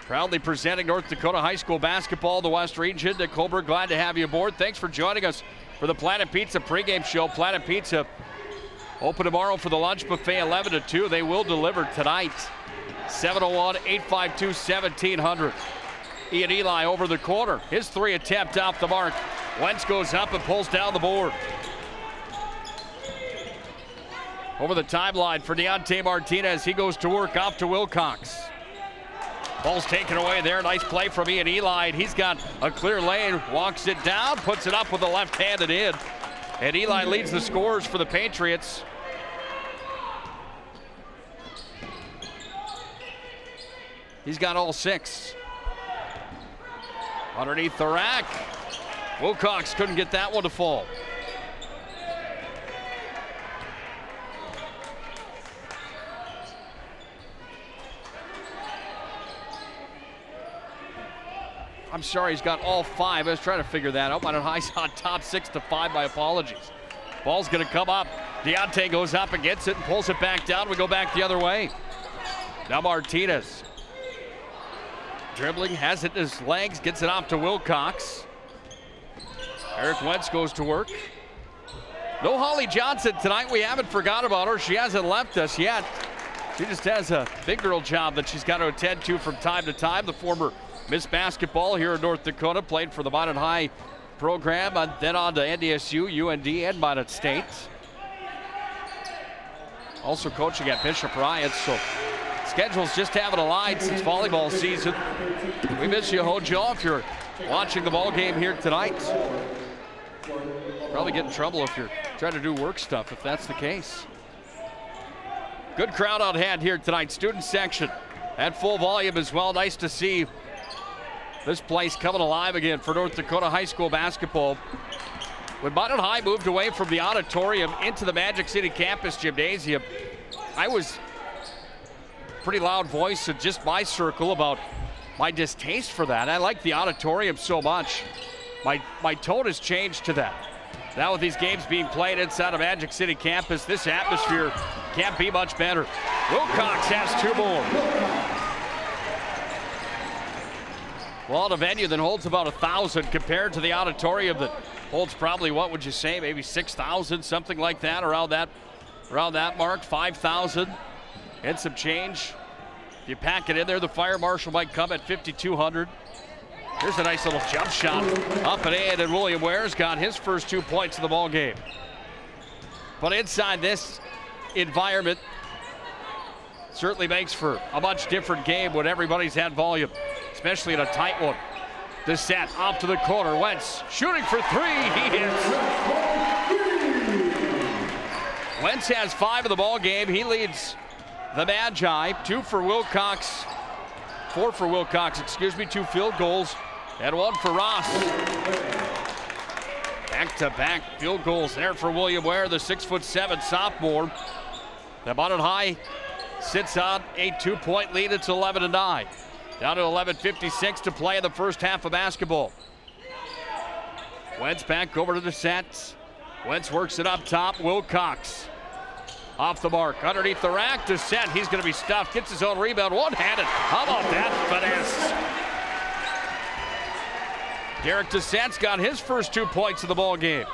Proudly presenting North Dakota High School basketball in the West region. Nick Holberg, glad to have you aboard. Thanks for joining us for the Planet Pizza pregame show. Planet Pizza open tomorrow for the lunch buffet 11 to 2. They will deliver tonight. 701-852-1700. Ian Eli over the corner. His 3 attempt off the mark. Wentz goes up and pulls down the board. Over the timeline for Deontay Martinez. He goes to work off to Wilcox. Ball's taken away there. Nice play from Ian Eli. He's got a clear lane. Walks it down. Puts it up with the left-handed in. And Eli leads the scorers for the Patriots. He's got all 6. Underneath the rack. Wilcox couldn't get that one to fall. I'm sorry, he's got all 5. I was trying to figure that out. Minot High's on top 6-5. My apologies. Ball's going to come up. Deontay goes up and gets it and pulls it back down. We go back the other way. Now Martinez. Dribbling, has it in his legs, gets it off to Wilcox. Eric Wentz goes to work. No Holly Johnson tonight. We haven't forgot about her. She hasn't left us yet. She just has a big girl job that she's got to attend to from time to time. The former Miss Basketball here in North Dakota, played for the Minot High program, and then on to NDSU, UND, and Minot State. Also coaching at Bishop Ryan, so schedule's just haven't aligned since volleyball season. We miss you, Hojo, if you're watching the ball game here tonight. Probably get in trouble if you're trying to do work stuff, if that's the case. Good crowd on hand here tonight. Student section at full volume as well. Nice to see this place coming alive again for North Dakota High School basketball. When Minot High moved away from the auditorium into the Magic City campus gymnasium, I was pretty loud voice in just my circle about my distaste for that. I like the auditorium so much. My tone has changed to that. Now with these games being played inside of Magic City campus, this atmosphere can't be much better. Wilcox has 2 more. Well, a venue that holds about 1,000 compared to the auditorium that holds probably, what would you say, maybe 6,000, something like that, around that mark, 5,000 and some change. If you pack it in there, the fire marshal might come at 5,200. Here's a nice little jump shot up and in, and William Ware's got his first 2 points of the ball game. But inside this environment, certainly makes for a much different game when everybody's had volume, especially in a tight one. The set off to the corner. Wentz shooting for 3. He hits. Wentz has 5 of the ball game. He leads the Magi. 4 for Wilcox, 2 field goals, and 1 for Ross. Back-to-back field goals there for William Ware, the 6'7" sophomore. The Bonnet High sits on a 2-point lead. It's 11-9. Down to 11:56 to play in the first half of basketball. Wentz back over to the set. Wentz works it up top. Wilcox off the mark, underneath the rack to set. He's going to be stuffed. Gets his own rebound, one-handed. How about that finesse? Derek Descent's got his first 2 points of the ball game.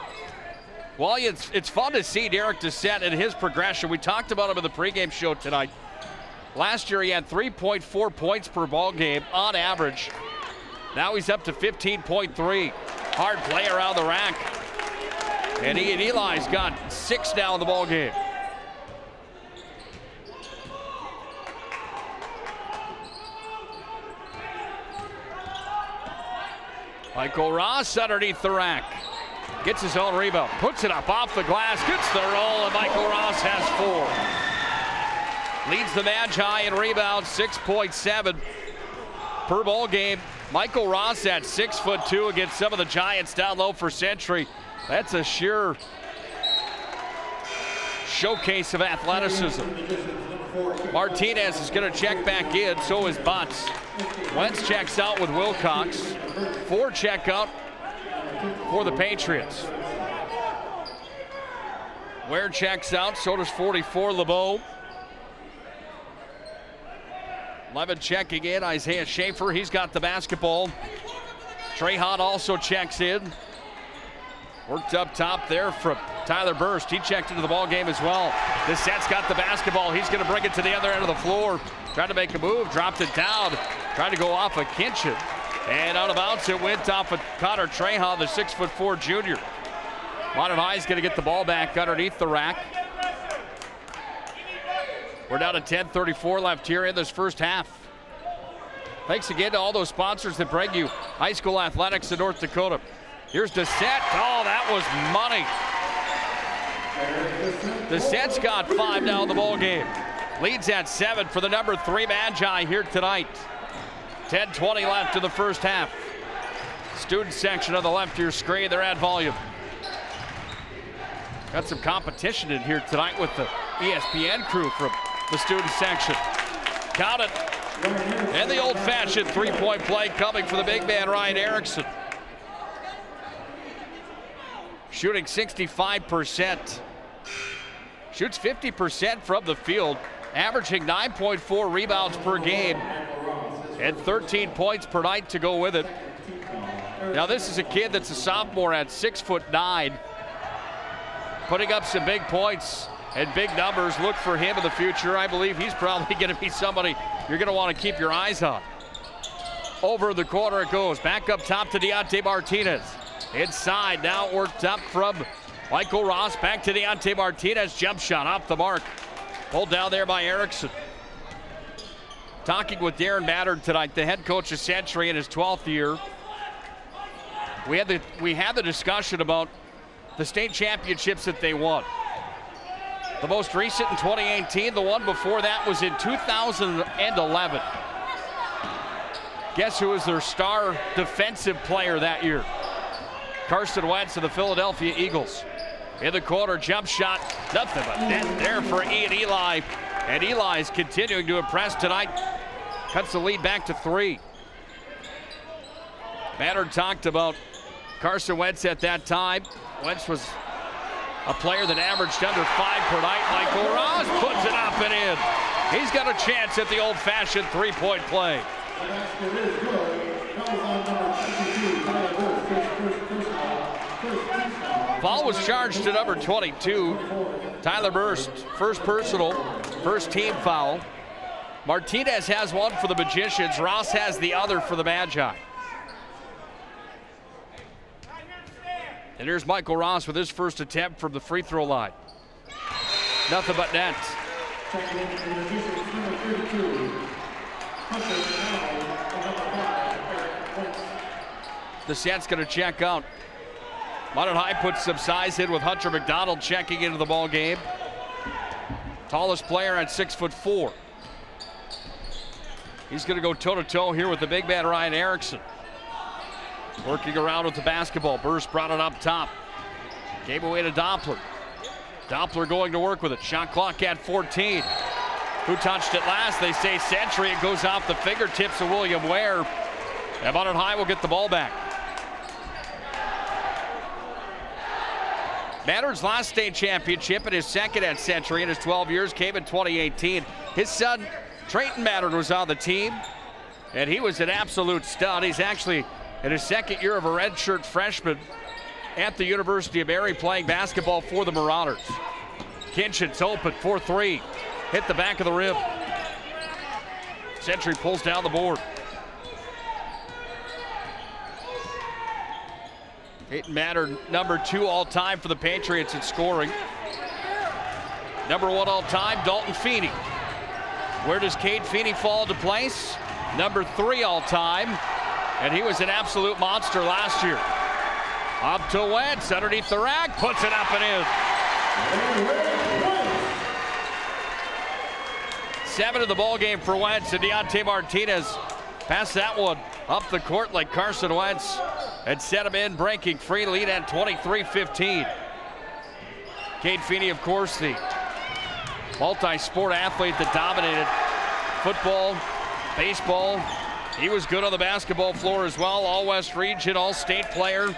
Well, it's fun to see Derek Descent and his progression. We talked about him in the pregame show tonight. Last year he had 3.4 points per ball game on average. Now he's up to 15.3. Hard play around the rack. And Eli's got 6 now in the ball game. Michael Ross underneath the rack. Gets his own rebound. Puts it up off the glass. Gets the roll, and Michael Ross has 4. Leads the Magi in rebounds, 6.7 per ball game. Michael Ross at 6'2" against some of the Giants down low for Century. That's a sheer showcase of athleticism. Martinez is going to check back in, so is Butts. Wentz checks out with Wilcox. 4 check out for the Patriots. Ware checks out, so does 44 LeBeau. 11 checking in, Isaiah Schaefer, he's got the basketball. Trahan also checks in. Worked up top there from Tyler Burst. He checked into the ball game as well. Descent's got the basketball. He's going to bring it to the other end of the floor. Trying to make a move, dropped it down. Trying to go off a Kinchin. And out of bounds, it went off of Connor Trahan, the 6'4" junior. Bonnet High's going to get the ball back underneath the rack. We're down to 10:34 left here in this first half. Thanks again to all those sponsors that bring you high school athletics in North Dakota. Here's Descent. Oh, that was money. Descent's got 5 now in the ball game. Leads at 7 for the number 3 Magi here tonight. 10:20 left in the first half. Student section on the left of your screen, they're at volume. Got some competition in here tonight with the ESPN crew from the student section. Count it. And the old-fashioned 3-point play coming for the big man, Ryan Erickson. Shooting 65%. Shoots 50% from the field, averaging 9.4 rebounds per game and 13 points per night to go with it. Now this is a kid that's a sophomore at 6'9", putting up some big points and big numbers. Look for him in the future. I believe he's probably going to be somebody you're going to want to keep your eyes on. Over in the corner it goes. Back up top to Deontay Martinez. Inside, now worked up from Michael Ross. Back to Deontay Martinez. Jump shot off the mark. Pulled down there by Erickson. Talking with Darren Mattern tonight, the head coach of Century in his 12th year. We had the discussion about the state championships that they won. The most recent in 2018, the one before that was in 2011. Guess who was their star defensive player that year? Carson Wentz of the Philadelphia Eagles. In the corner, jump shot, nothing but net there for Ian Eli. And Eli's continuing to impress tonight. Cuts the lead back to 3. Maynard talked about Carson Wentz at that time. Wentz was a player that averaged under 5 per night. Michael Ross puts it up and in. He's got a chance at the old-fashioned three-point play. Foul was charged to number 22. Tyler Burst, first personal, first team foul. Martinez has one for the Magicians. Ross has the other for the Magi. And here's Michael Ross with his first attempt from the free throw line. Nothing but net. The set's going to check out. Minot High puts some size in with Hunter McDonald checking into the ball game. Tallest player at 6'4". He's going to go toe-to-toe here with the big man Ryan Erickson. Working around with the basketball. Burst brought it up top. Gave away to Doppler. Doppler going to work with it. Shot clock at 14. Who touched it last? They say Century. It goes off the fingertips of William Ware. And Minot High will get the ball back. Maynard's last state championship and his second at Century in his 12 years came in 2018. His son, Trayton Maynard, was on the team, and he was an absolute stud. He's actually in his second year of a redshirt freshman at the University of Mary playing basketball for the Marauders. Kinchin's open, 4-3. Hit the back of the rim. Century pulls down the board. Trayton Maynard, number 2 all-time for the Patriots in scoring. Number 1 all-time, Dalton Feeney. Where does Cade Feeney fall into place? Number 3 all-time, and he was an absolute monster last year. Up to Wentz, underneath the rack, puts it up and in. 7 in the ball game for Wentz, and Deontay Martinez passed that one up the court like Carson Wentz and set him in, breaking free, lead at 23-15. Cade Feeney, of course, the multi-sport athlete that dominated football, baseball. He was good on the basketball floor as well. All-West region, all-state player.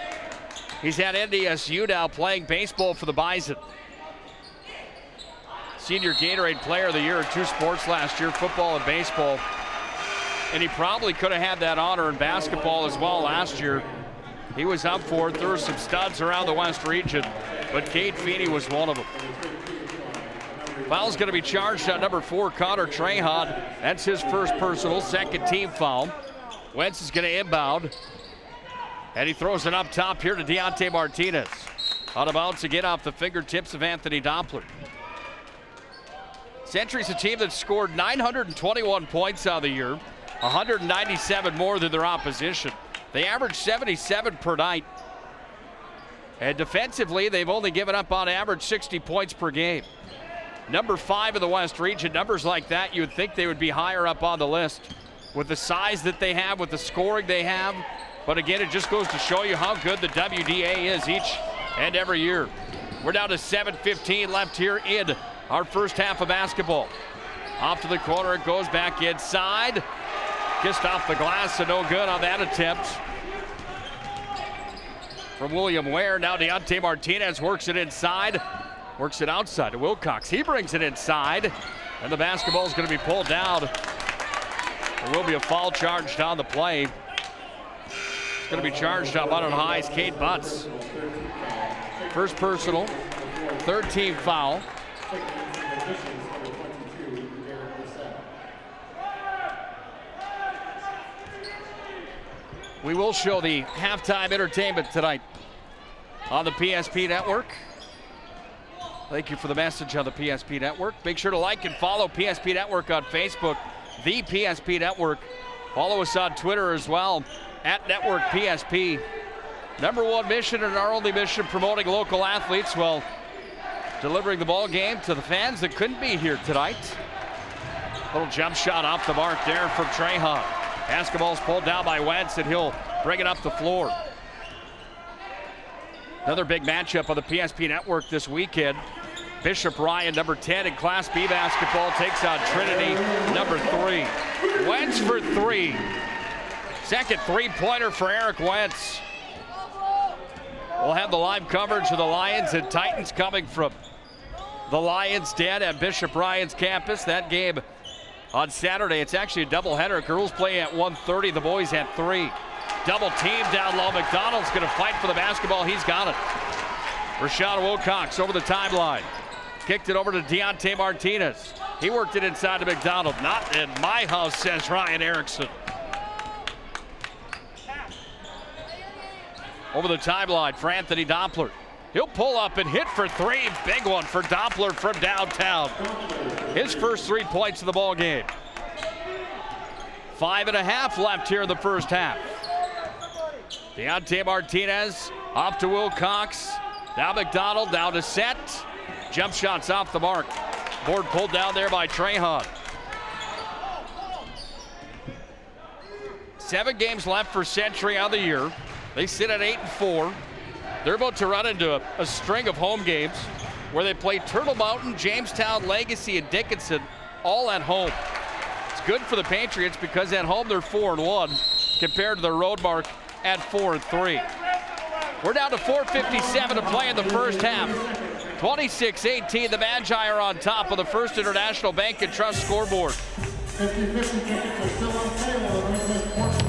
He's at NDSU now playing baseball for the Bison. Senior Gatorade Player of the Year in 2 sports last year, football and baseball. And he probably could have had that honor in basketball as well last year. He was up for it. There were some studs around the West region, but Cade Feeney was one of them. Foul's going to be charged on number 4, Connor Trahan. That's his first personal, second team foul. Wentz is going to inbound. And he throws it up top here to Deontay Martinez. Out of bounds again off the fingertips of Anthony Doppler. Century's a team that scored 921 points on the year, 197 more than their opposition. They average 77 per night. And defensively, they've only given up on average 60 points per game. Number 5 in the West region. Numbers like that, you would think they would be higher up on the list with the size that they have, with the scoring they have. But again, it just goes to show you how good the WDA is each and every year. We're down to 7:15 left here in our first half of basketball. Off to the corner, it goes back inside. Kissed off the glass and no good on that attempt. From William Ware, now Deontay Martinez works it inside. Works it outside to Wilcox. He brings it inside, and the basketball is going to be pulled down. There will be a foul charged on the play. It's going to be charged on Minot High's Cade Butts. First personal, third team foul. We will show the halftime entertainment tonight on the PSP Network. Thank you for the message on the PSP Network. Make sure to like and follow PSP Network on Facebook, the PSP Network. Follow us on Twitter as well, at Network PSP. Number 1 mission and our only mission, promoting local athletes while delivering the ball game to the fans that couldn't be here tonight. Little jump shot off the mark there from Trahan. Basketball's pulled down by Wentz, and he'll bring it up the floor. Another big matchup on the PSP Network this weekend. Bishop Ryan, number 10 in Class B basketball, takes on Trinity, number 3. Wentz for 3. Second three-pointer for Eric Wentz. We'll have the live coverage of the Lions and Titans coming from the Lions Den at Bishop Ryan's campus. That game on Saturday, it's actually a doubleheader. Girls play at 1:30, the boys at 3. Double team down low. McDonald's going to fight for the basketball. He's got it. Rashawn Wilcox over the timeline. Kicked it over to Deontay Martinez. He worked it inside to McDonald. Not in my house, says Ryan Erickson. Over the timeline for Anthony Doppler. He'll pull up and hit for 3. Big one for Doppler from downtown. His first 3 points of the ball game. 5.5 left here in the first half. Deontay Martinez off to Wilcox. Now McDonald down to set. Jump shots off the mark. Board pulled down there by Trahan. 7 games left for Century on the year. They sit at 8-4. They're about to run into a string of home games where they play Turtle Mountain, Jamestown, Legacy, and Dickinson all at home. It's good for the Patriots because at home they're 4-1 compared to their road mark at 4-3. We're down to 4:57 to play in the first half. 26-18, the Magi are on top of the First International Bank and Trust scoreboard. 50-50 tickets are still on sale at Northwest Portion.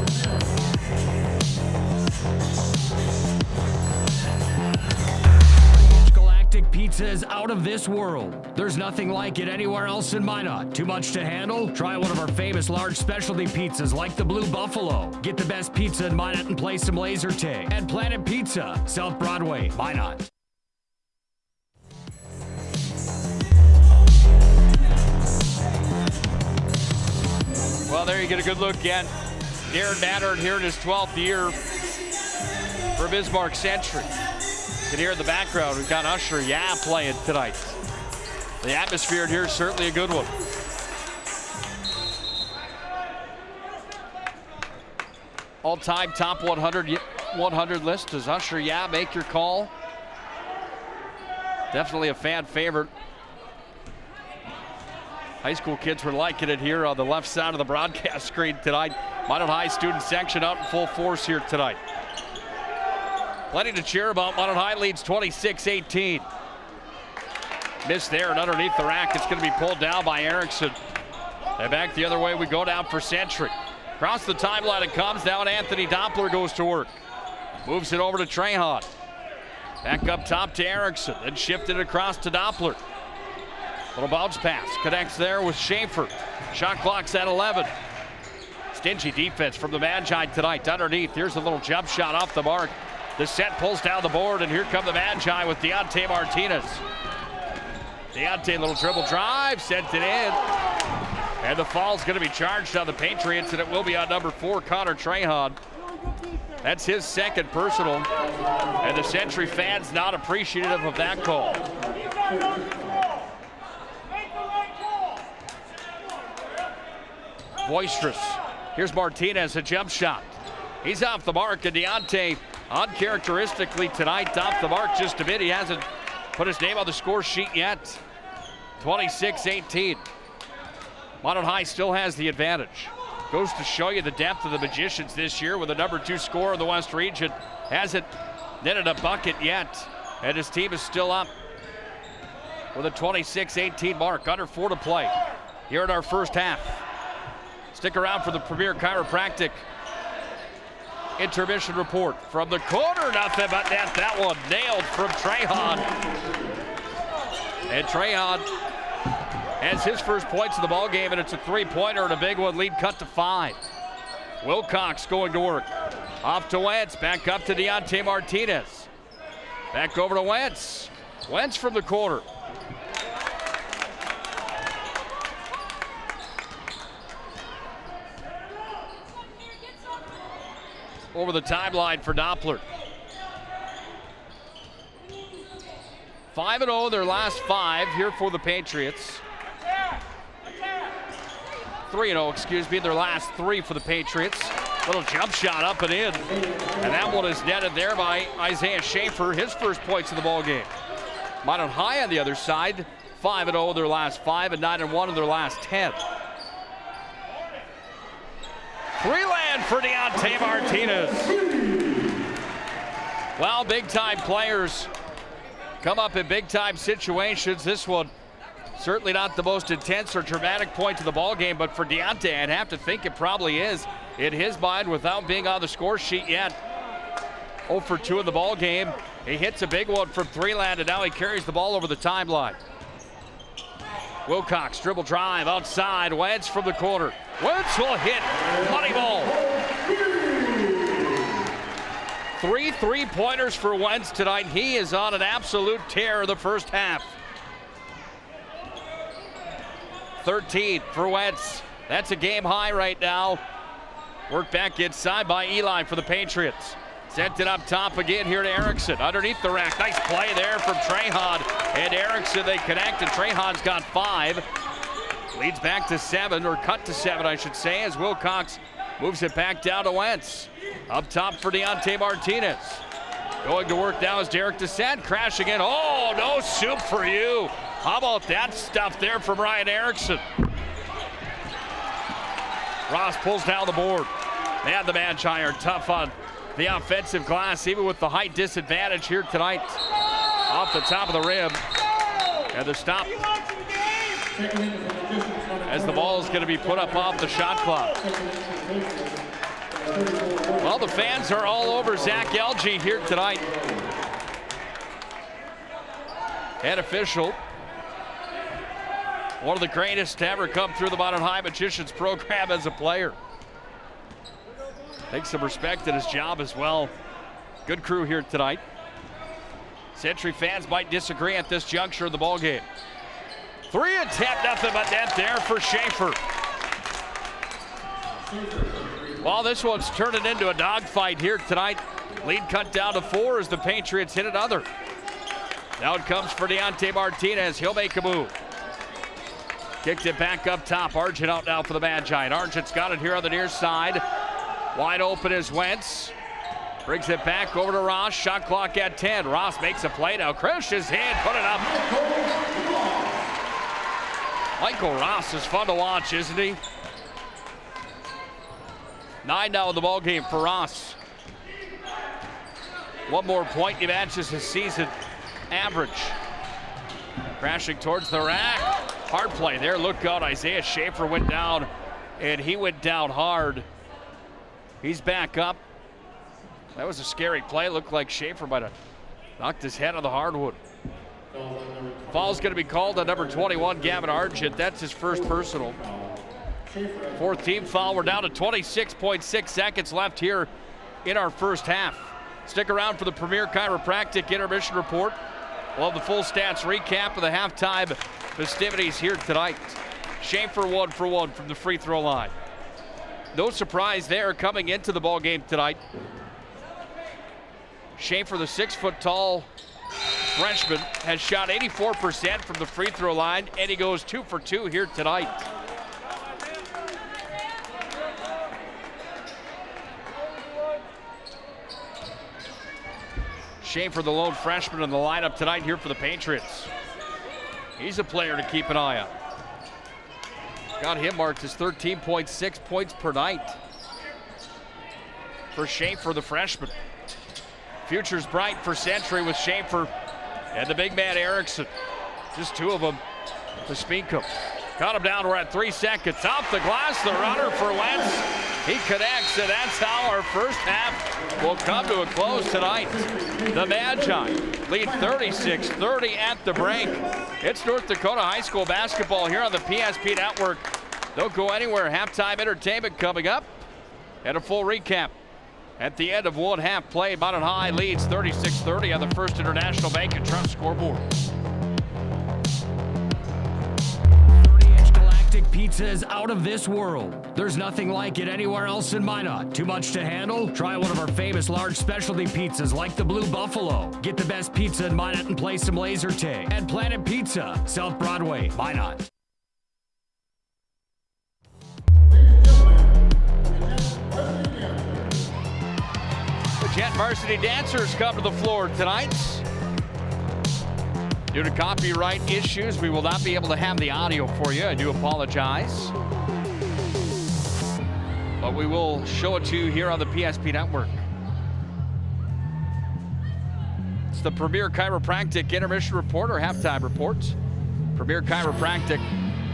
Galactic pizza is out of this world. There's nothing like it anywhere else in Minot. Too much to handle? Try one of our famous large specialty pizzas like the Blue Buffalo. Get the best pizza in Minot and play some laser tag. At Planet Pizza, South Broadway, Minot. Well, there you get a good look at Darren Mattern here in his 12th year for Bismarck Century. You can hear in the background, we've got Usher playing tonight. The atmosphere here is certainly a good one. All-time top 100 list. Does Usher make your call? Definitely a fan favorite. High school kids were liking it here on the left side of the broadcast screen tonight. Minot High student section out in full force here tonight. Plenty to cheer about. Minot High leads 26-18. Missed there and underneath the rack. It's going to be pulled down by Erickson. And back the other way we go down for Century. Across the timeline it comes down. Anthony Doppler goes to work. Moves it over to Trahan. Back up top to Erickson. Then shifted across to Doppler. Little bounce pass. Connects there with Schaefer. Shot clock's at 11. Stingy defense from the Magi tonight. Underneath, here's a little jump shot off the mark. The set pulls down the board, and here come the Magi with Deontay Martinez. Deontay, little dribble drive, sent it in. And the foul's going to be charged on the Patriots, and it will be on number 4, Connor Trahan. That's his second personal, and the Century fans not appreciative of that call. Boisterous. Here's Martinez, a jump shot. He's off the mark, and Deontay uncharacteristically tonight off the mark just a bit. He hasn't put his name on the score sheet yet. 26-18. Minot High still has the advantage. Goes to show you the depth of the Magicians this year with the number 2 scorer in the West region. Hasn't netted a bucket yet, and his team is still up with a 26-18 mark. Under 4 to play here in our first half. Stick around for the Premier Chiropractic intermission report. From the corner, nothing but net. That one nailed from Trahan. And Trahan has his first points of the ball game, and it's a 3-pointer and a big one. Lead cut to 5. Wilcox going to work. Off to Wentz, back up to Deontay Martinez. Back over to Wentz. Wentz from the corner. Over the timeline for Doppler. 5-0 their last 5 here for the Patriots. 3-0, excuse me, their last 3 for the Patriots. Little jump shot up and in. And that one is netted there by Isaiah Schaefer, his first points of the ball game. Minot High on the other side, 5-0 in their last 5 and 9-1 in their last 10. Three-land for Deontay Martinez. Well, big-time players come up in big-time situations. This one, certainly not the most intense or dramatic point to the ball game, but for Deontay, I'd have to think it probably is in his mind without being on the score sheet yet. 0 for 2 in the ball game. He hits a big one from three-land, and now he carries the ball over the timeline. Wilcox, dribble drive outside, Wentz from the corner. Wentz will hit, money ball. 3 3-pointers for Wentz tonight. He is on an absolute tear in the first half. 13 for Wentz. That's a game high right now. Worked back inside by Eli for the Patriots. Sent it up top again here to Erickson. Underneath the rack. Nice play there from Trahan. And Erickson, they connect, and Trahan's got 5. Leads back to 7, or cut to 7, I should say, as Wilcox moves it back down to Wentz. Up top for Deontay Martinez. Going to work now is Derek Descent, crashing in. Oh, no soup for you. How about that stuff there from Ryan Erickson? Ross pulls down the board. And the Magi are tough on the offensive glass, even with the height disadvantage here tonight. Off the top of the rim. And the stop as the ball is going to be put up off the shot clock. Well, the fans are all over Zach Elgey here tonight. Head official. One of the greatest to ever come through the Minot High Magicians program as a player. Takes some respect in his job as well. Good crew here tonight. Century fans might disagree at this juncture of the ball game. 3 attempt, nothing but net there for Schaefer. Well, this one's turning into a dogfight here tonight. Lead cut down to 4 as the Patriots hit another. Now it comes for Deontay Martinez. He'll make a move. Kicked it back up top. Argent out now for the Magi. And Argent's got it here on the near side. Wide open is Wentz. Brings it back over to Ross. Shot clock at 10. Ross makes a play now. Crushes hand, put it up. Michael Ross is fun to watch, isn't he? 9 now in the ball game for Ross. 1 more point, he matches his season average. Crashing towards the rack. Hard play there. Look out, Isaiah Schaefer went down, and he went down hard. He's back up. That was a scary play. Looked like Schaefer might have knocked his head on the hardwood. Foul's going to be called on number 21, Gavin Argent. That's his first personal. 4th team foul. We're down to 26.6 seconds left here in our first half. Stick around for the Premier Chiropractic intermission report. We'll have the full stats recap of the halftime festivities here tonight. Schaefer 1 for 1 from the free throw line. No surprise there coming into the ball game tonight. Schaefer, the 6-foot-tall freshman, has shot 84% from the free throw line, and he goes 2 for 2 here tonight. Schaefer, the lone freshman in the lineup tonight here for the Patriots. He's a player to keep an eye on. Got him marked as 13.6 points per night for Schaefer, the freshman. Future's bright for Century with Schaefer and the big man Erickson. Just 2 of them to speak of. Got him down. We're at 3 seconds. Off the glass, the runner for Wentz. He connects, and that's how our first half will come to a close tonight. The Magi lead 36-30 at the break. It's North Dakota High School basketball here on the PSP Network. Don't go anywhere. Halftime entertainment coming up. And a full recap at the end of 1 half play. Minot High leads 36-30 on the First International Bank and Trust scoreboard. Pizza is out of this world. There's nothing like it anywhere else in Minot. Too much to handle? Try one of our famous large specialty pizzas like the Blue Buffalo. Get the best pizza in Minot and play some laser tag. At Planet Pizza, South Broadway, Minot. The Jet Varsity Dancers come to the floor tonight. Due to copyright issues, we will not be able to have the audio for you. I do apologize. But we will show it to you here on the PSP Network. It's the Premier Chiropractic Intermission Report or Halftime Report. Premier Chiropractic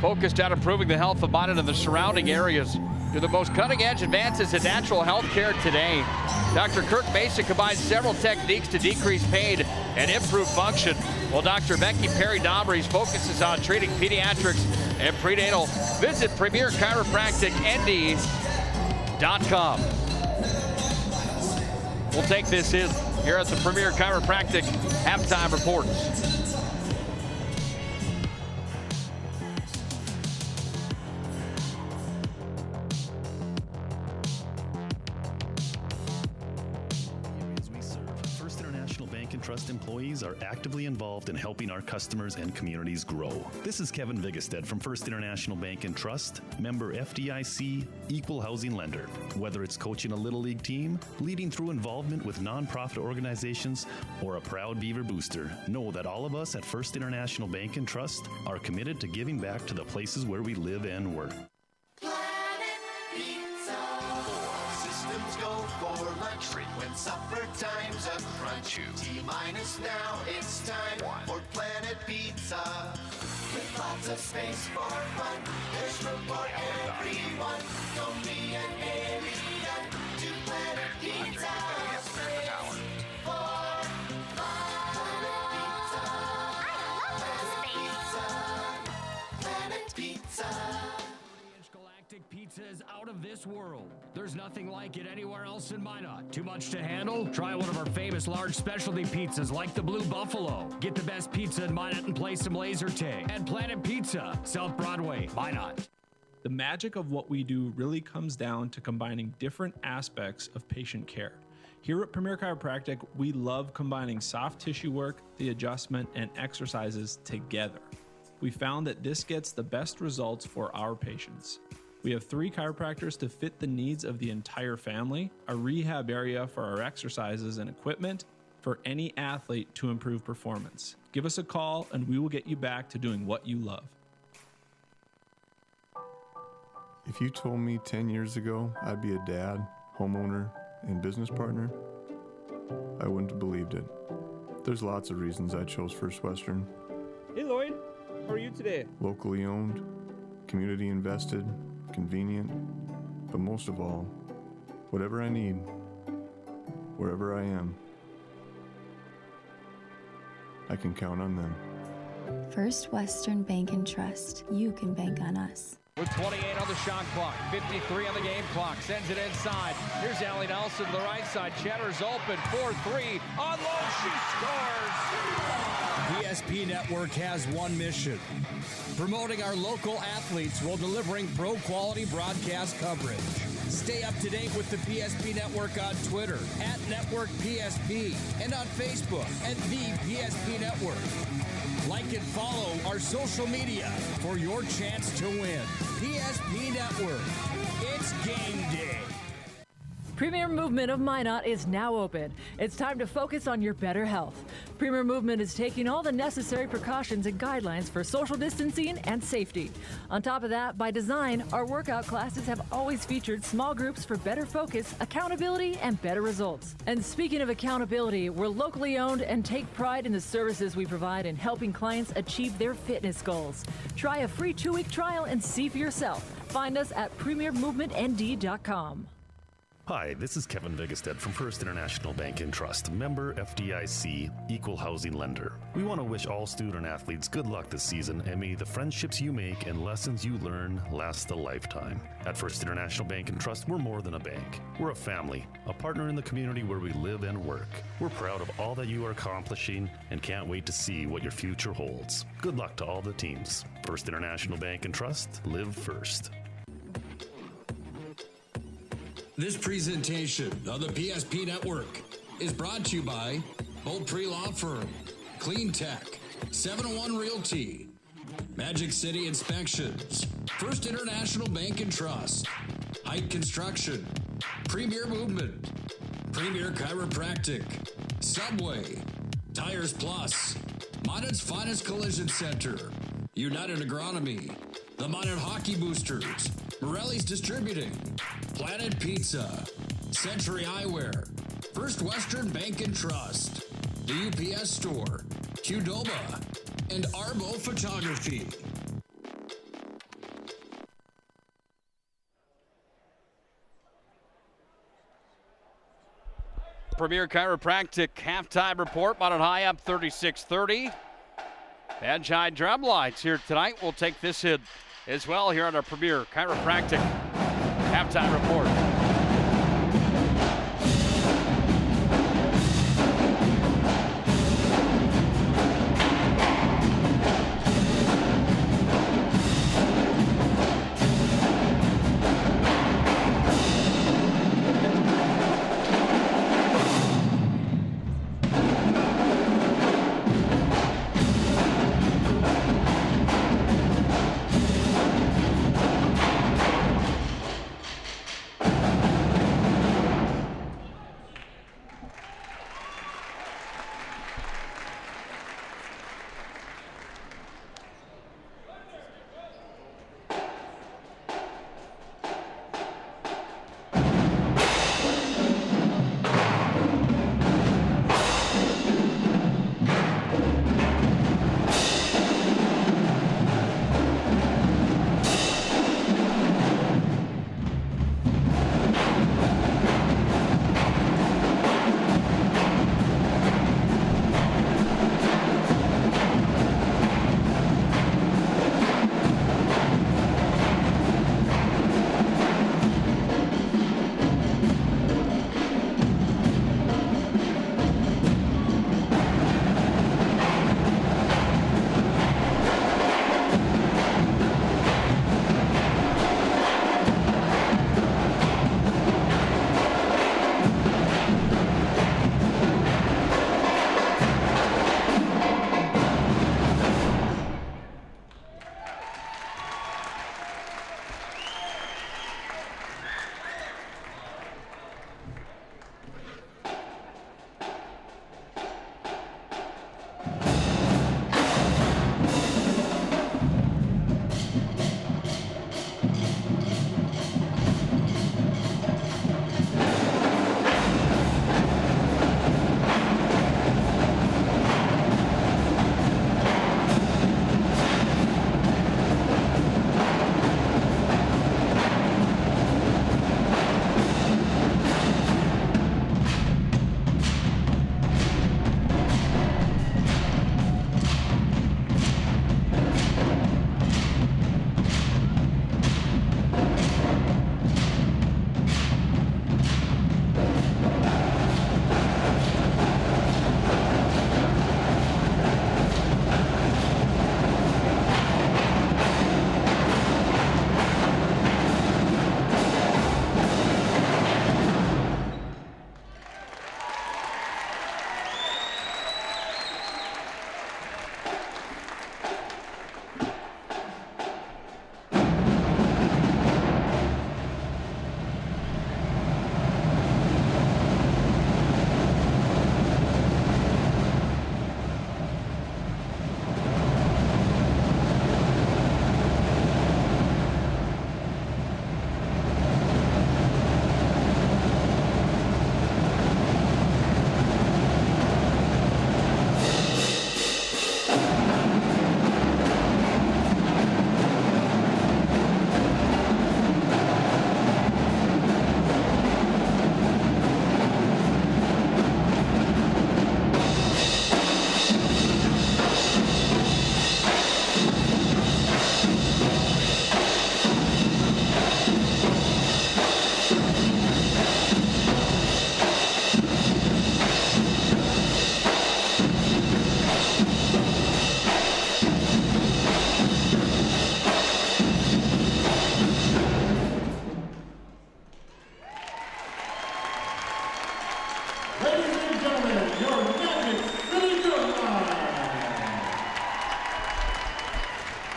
focused on improving the health of Minot and the surrounding areas through the most cutting-edge advances in natural health care today. Dr. Kirk Mason combines several techniques to decrease pain and improve function, while Dr. Becky Perry-Dobries focuses on treating pediatrics and prenatal. Visit PremierChiropracticND.com. We'll take this in here at the Premier Chiropractic Halftime Reports. Trust employees are actively involved in helping our customers and communities grow. This is Kevin Vigestead from First International Bank and Trust, member FDIC, equal housing lender. Whether it's coaching a Little League team, leading through involvement with nonprofit organizations, or a proud Beaver booster, know that all of us at First International Bank and Trust are committed to giving back to the places where we live and work. When supper time's a crunch, T-minus now, it's time for Planet Pizza. With lots of space for fun, there's room for everyone. Don't be an alien to Planet Pizza. Planet Pizza. Pizza is out of this world. There's nothing like it anywhere else in Minot. Too much to handle? Try one of our famous large specialty pizzas like the Blue Buffalo. Get the best pizza in Minot and play some laser tag. And Planet Pizza, South Broadway, Minot. The magic of what we do really comes down to combining different aspects of patient care. Here at Premier Chiropractic, we love combining soft tissue work, the adjustment, and exercises together. We found that this gets the best results for our patients. We have 3 chiropractors to fit the needs of the entire family, a rehab area for our exercises and equipment for any athlete to improve performance. Give us a call and we will get you back to doing what you love. If you told me 10 years ago I'd be a dad, homeowner, and business partner, I wouldn't have believed it. There's lots of reasons I chose First Western. Hey Lloyd, how are you today? Locally owned, community invested, convenient, but most of all, whatever I need, wherever I am, I can count on them. First Western Bank and Trust. You can bank on us. With 28 on the shot clock, 53 on the game clock, sends it inside. Here's Allie Nelson to the right side. Cheddar's open, 4-3, on low, she scores! PSP Network has one mission: promoting our local athletes while delivering pro-quality broadcast coverage. Stay up to date with the PSP Network on Twitter @NetworkPSP and on Facebook @The PSP Network. Like and follow our social media for your chance to win. PSP Network. It's game day. Premier Movement of Minot is now open. It's time to focus on your better health. Premier Movement is taking all the necessary precautions and guidelines for social distancing and safety. On top of that, by design, our workout classes have always featured small groups for better focus, accountability, and better results. And speaking of accountability, we're locally owned and take pride in the services we provide in helping clients achieve their fitness goals. Try a free 2-week trial and see for yourself. Find us at premiermovementnd.com. Hi, this is Kevin Vigestead from First International Bank and Trust, member FDIC, equal housing lender. We want to wish all student athletes good luck this season, and may the friendships you make and lessons you learn last a lifetime. At First International Bank and Trust, we're more than a bank. We're a family, a partner in the community where we live and work. We're proud of all that you are accomplishing and can't wait to see what your future holds. Good luck to all the teams. First International Bank and Trust, live first. This presentation of the PSP Network is brought to you by Bolt Pre-Law Firm, Clean Tech, 701 Realty, Magic City Inspections, First International Bank and Trust, Height Construction, Premier Movement, Premier Chiropractic, Subway, Tires Plus, Minot's finest collision center, United Agronomy, the Minot Hockey Boosters, Morelli's Distributing, Planet Pizza, Century Eyewear, First Western Bank and Trust, the UPS Store, Qdoba, and Arbo Photography. Premier Chiropractic halftime report. Minot High up 36-30. Magi Drumlights here tonight. We'll take this in as well here on our Premier Chiropractic halftime report.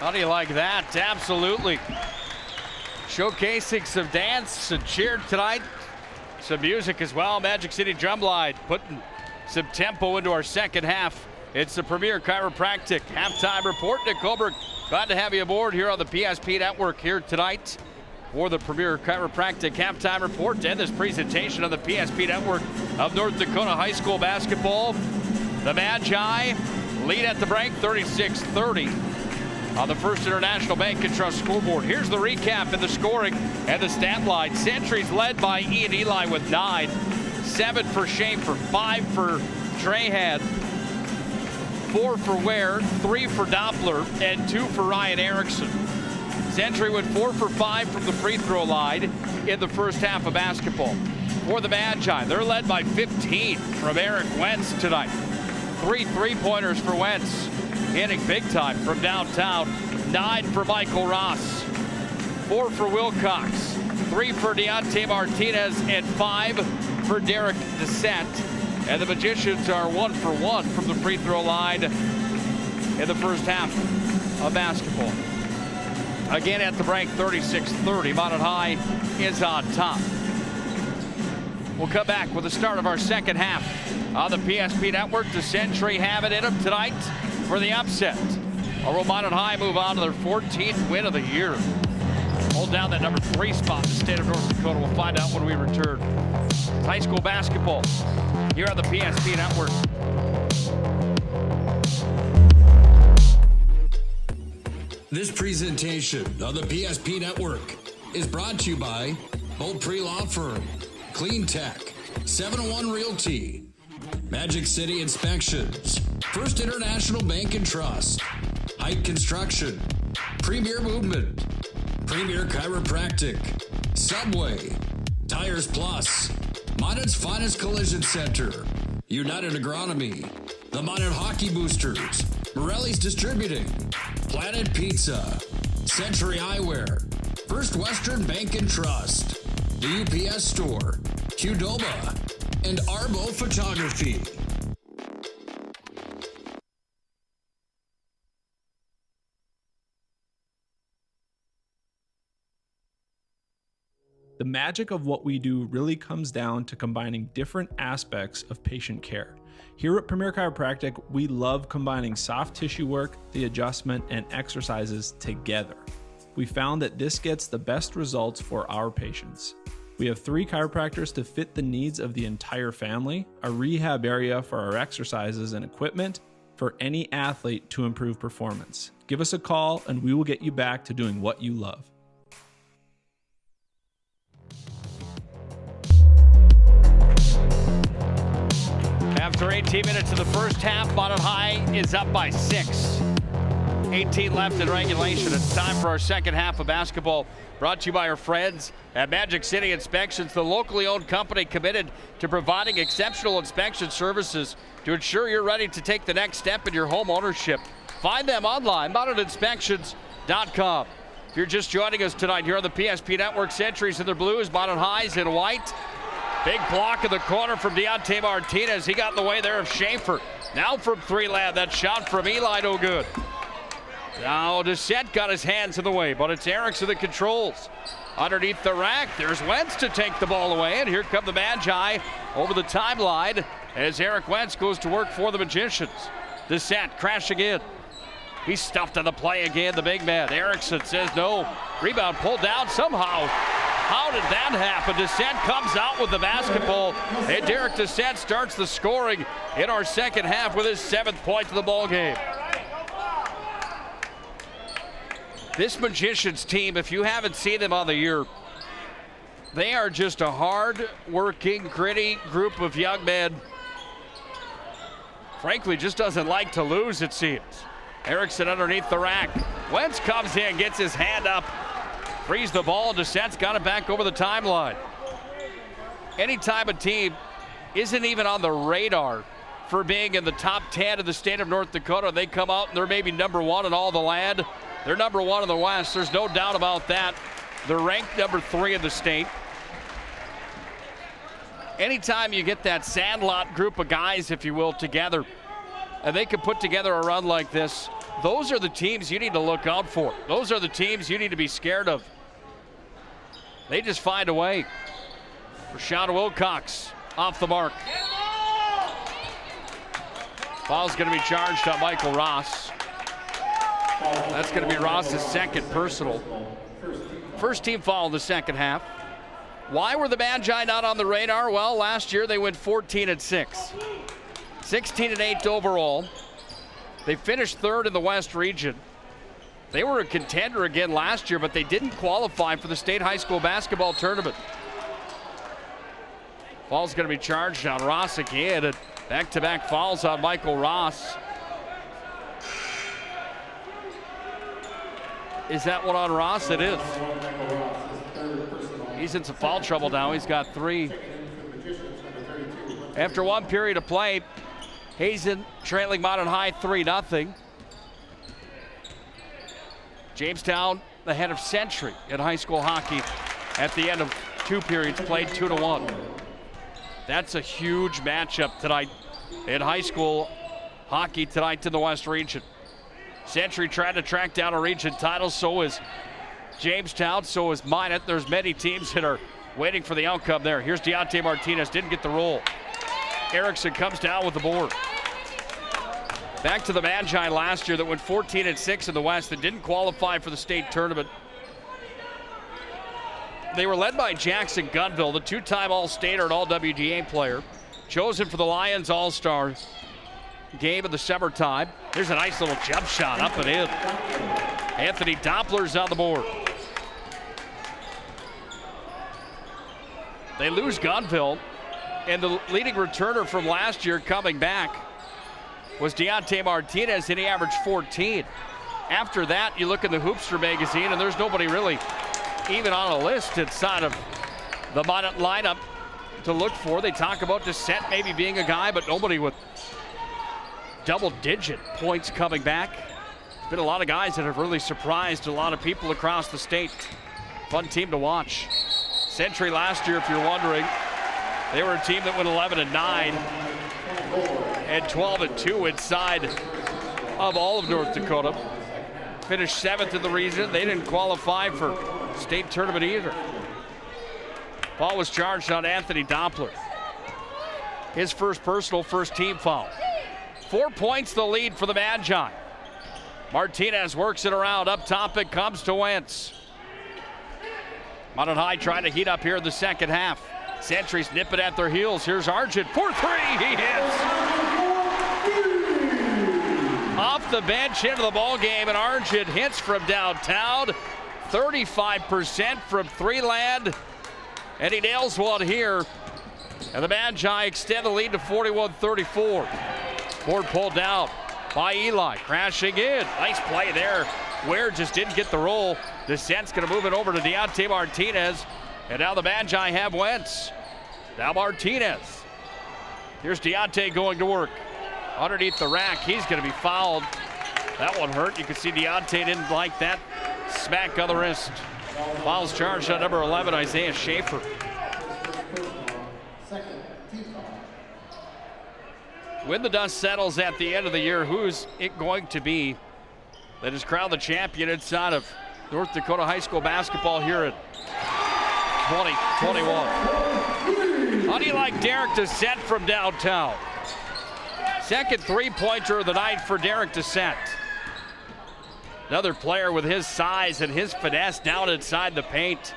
How do you like that? Absolutely. Showcasing some dance and cheer tonight. Some music as well. Magic City Drumline putting some tempo into our second half It's the Premier Chiropractic halftime report. Nick Goldberg, glad to have you aboard here on the PSP Network here tonight for the Premier Chiropractic halftime report and this presentation on the PSP Network of North Dakota High School basketball. The Magi lead at the break 36-30 on the First International Bank and Trust scoreboard. Here's the recap and the scoring and the stat line. Centuries led by Ian Eli with 9, 7 for Schaefer, 5 for Trahan, 4 for Ware, 3 for Doppler, and 2 for Ryan Erickson. Century went 4 for 5 from the free throw line in the first half of basketball. For the Magi, they're led by 15 from Eric Wentz tonight. 3 three-pointers for Wentz, hitting big time from downtown. 9 for Michael Ross, 4 for Wilcox, 3 for Deontay Martinez, and 5 for Derek Descent. And the Magicians are 1 for 1 from the free throw line in the first half of basketball. Again at the break, 36-30. Minot High is on top. We'll come back with the start of our second half on the PSP Network. The Century have it in them tonight for the upset. Or Minot High move on to their 14th win of the year. Hold down that number 3 spot in the state of North Dakota. We'll find out when we return. It's high school basketball here on the PSP Network. This presentation of the PSP Network is brought to you by Beaupre Law Firm, Clean Tech, 701 Realty, Magic City Inspections, First International Bank and Trust, Height Construction, Premier Movement, Premier Chiropractic, Subway, Tires Plus, Minot's Finest Collision Center, United Agronomy, the Minot Hockey Boosters, Morelli's Distributing, Planet Pizza, Century Eyewear, First Western Bank and Trust, the UPS Store, Qdoba, and Arbo Photography. The magic of what we do really comes down to combining different aspects of patient care. Here at Premier Chiropractic, we love combining soft tissue work, the adjustment, and exercises together. We found that this gets the best results for our patients. We have 3 chiropractors to fit the needs of the entire family, a rehab area for our exercises and equipment for any athlete to improve performance. Give us a call and we will get you back to doing what you love. After 18 minutes of the first half, Minot High is up by 6. 18 left in regulation. It's time for our second half of basketball, brought to you by our friends at Magic City Inspections, the locally owned company committed to providing exceptional inspection services to ensure you're ready to take the next step in your home ownership. Find them online, MinotInspections.com. If you're just joining us tonight here on the PSP Network, Centuries in their blues, Minot High's in white. Big block in the corner from Deontay Martinez. He got in the way there of Schaefer. Now from 3 land, that shot from Eli, no good. Now Descent got his hands in the way, but it's Erickson that controls. Underneath the rack, there's Wentz to take the ball away, and here come the Magi over the timeline as Eric Wentz goes to work for the Magicians. Descent crashing in. He's stuffed on the play again, the big man. Erickson says no. Rebound pulled down somehow. How did that happen? Descent comes out with the basketball, and Derek Descent starts the scoring in our second half with his 7th point of the ball game. This Magicians team, if you haven't seen them on the year, they are just a hard-working, gritty group of young men. Frankly, just doesn't like to lose, it seems. Erickson underneath the rack. Wentz comes in, gets his hand up, frees the ball. Descent's got it back over the timeline. Anytime a team isn't even on the radar for being in the top 10 of the state of North Dakota, they come out and they're maybe number 1 in all the land. They're number 1 in the West. There's no doubt about that. They're ranked number 3 in the state. Anytime you get that sandlot group of guys, if you will, together, and they can put together a run like this, those are the teams you need to look out for. Those are the teams you need to be scared of. They just find a way. Rashad Wilcox off the mark. Foul's going to be charged on Michael Ross. That's going to be Ross's second personal. First team foul in the second half. Why were the Magi not on the radar? Well, last year they went 14-6. 16-8 overall. They finished third in the West region. They were a contender again last year, but they didn't qualify for the state high school basketball tournament. Foul's going to be charged on Ross again, and back-to-back fouls on Michael Ross. Is that one on Ross? It is. He's in some foul trouble now. He's got 3. After one period of play, Hazen trailing Mountain High 3-0. Jamestown ahead of Century in high school hockey at the end of 2 periods played 2-1. That's a huge matchup tonight in high school hockey tonight in the West region. Century trying to track down a region title, so is Jamestown, so is Minot. There's many teams that are waiting for the outcome there. Here's Deontay Martinez, didn't get the roll. Erickson comes down with the board. Back to the Magi last year that went 14-6 in the West that didn't qualify for the state tournament. They were led by Jackson Gunville, the 2-time All-Stater and All-WGA player, chosen for the Lions All-Star game in the summertime. There's a nice little jump shot up and in. Anthony Doppler's on the board. They lose Gunville, and the leading returner from last year coming back was Deontay Martinez, and he averaged 14. After that, you look in the Hoopster magazine, and there's nobody really even on a list inside of the Minot lineup to look for. They talk about Descent maybe being a guy, but nobody with double-digit points coming back. There's been a lot of guys that have really surprised a lot of people across the state. Fun team to watch. Century last year, if you're wondering, they were a team that went 11-9 and 12-2 inside of all of North Dakota. Finished 7th in the region. They didn't qualify for state tournament either. Foul was charged on Anthony Doppler. His first personal, first team foul. 4 points the lead for the Magi. Martinez works it around. Up top it comes to Wentz. Mountain High trying to heat up here in the second half. Century's nipping at their heels. Here's Argent for 3. He hits. Off the bench into the ball game, and Argent hits from downtown. 35% from 3 land, and he nails one here. And the Magi extend the lead to 41-34. Board pulled down by Eli, crashing in. Nice play there. Ware just didn't get the roll. Descent's going to move it over to Deontay Martinez. And now the Magi have Wentz. Now Martinez. Here's Deontay going to work. Underneath the rack, he's going to be fouled. That one hurt. You can see Deontay didn't like that smack on the wrist. Foul's charged on number 11, Isaiah Schaefer. When the dust settles at the end of the year, who's it going to be that is crowned the champion inside of North Dakota high school basketball here at 2021? How do you like Derek Descent from downtown? Second three-pointer of the night for Derek Descent. Another player with his size and his finesse down inside the paint.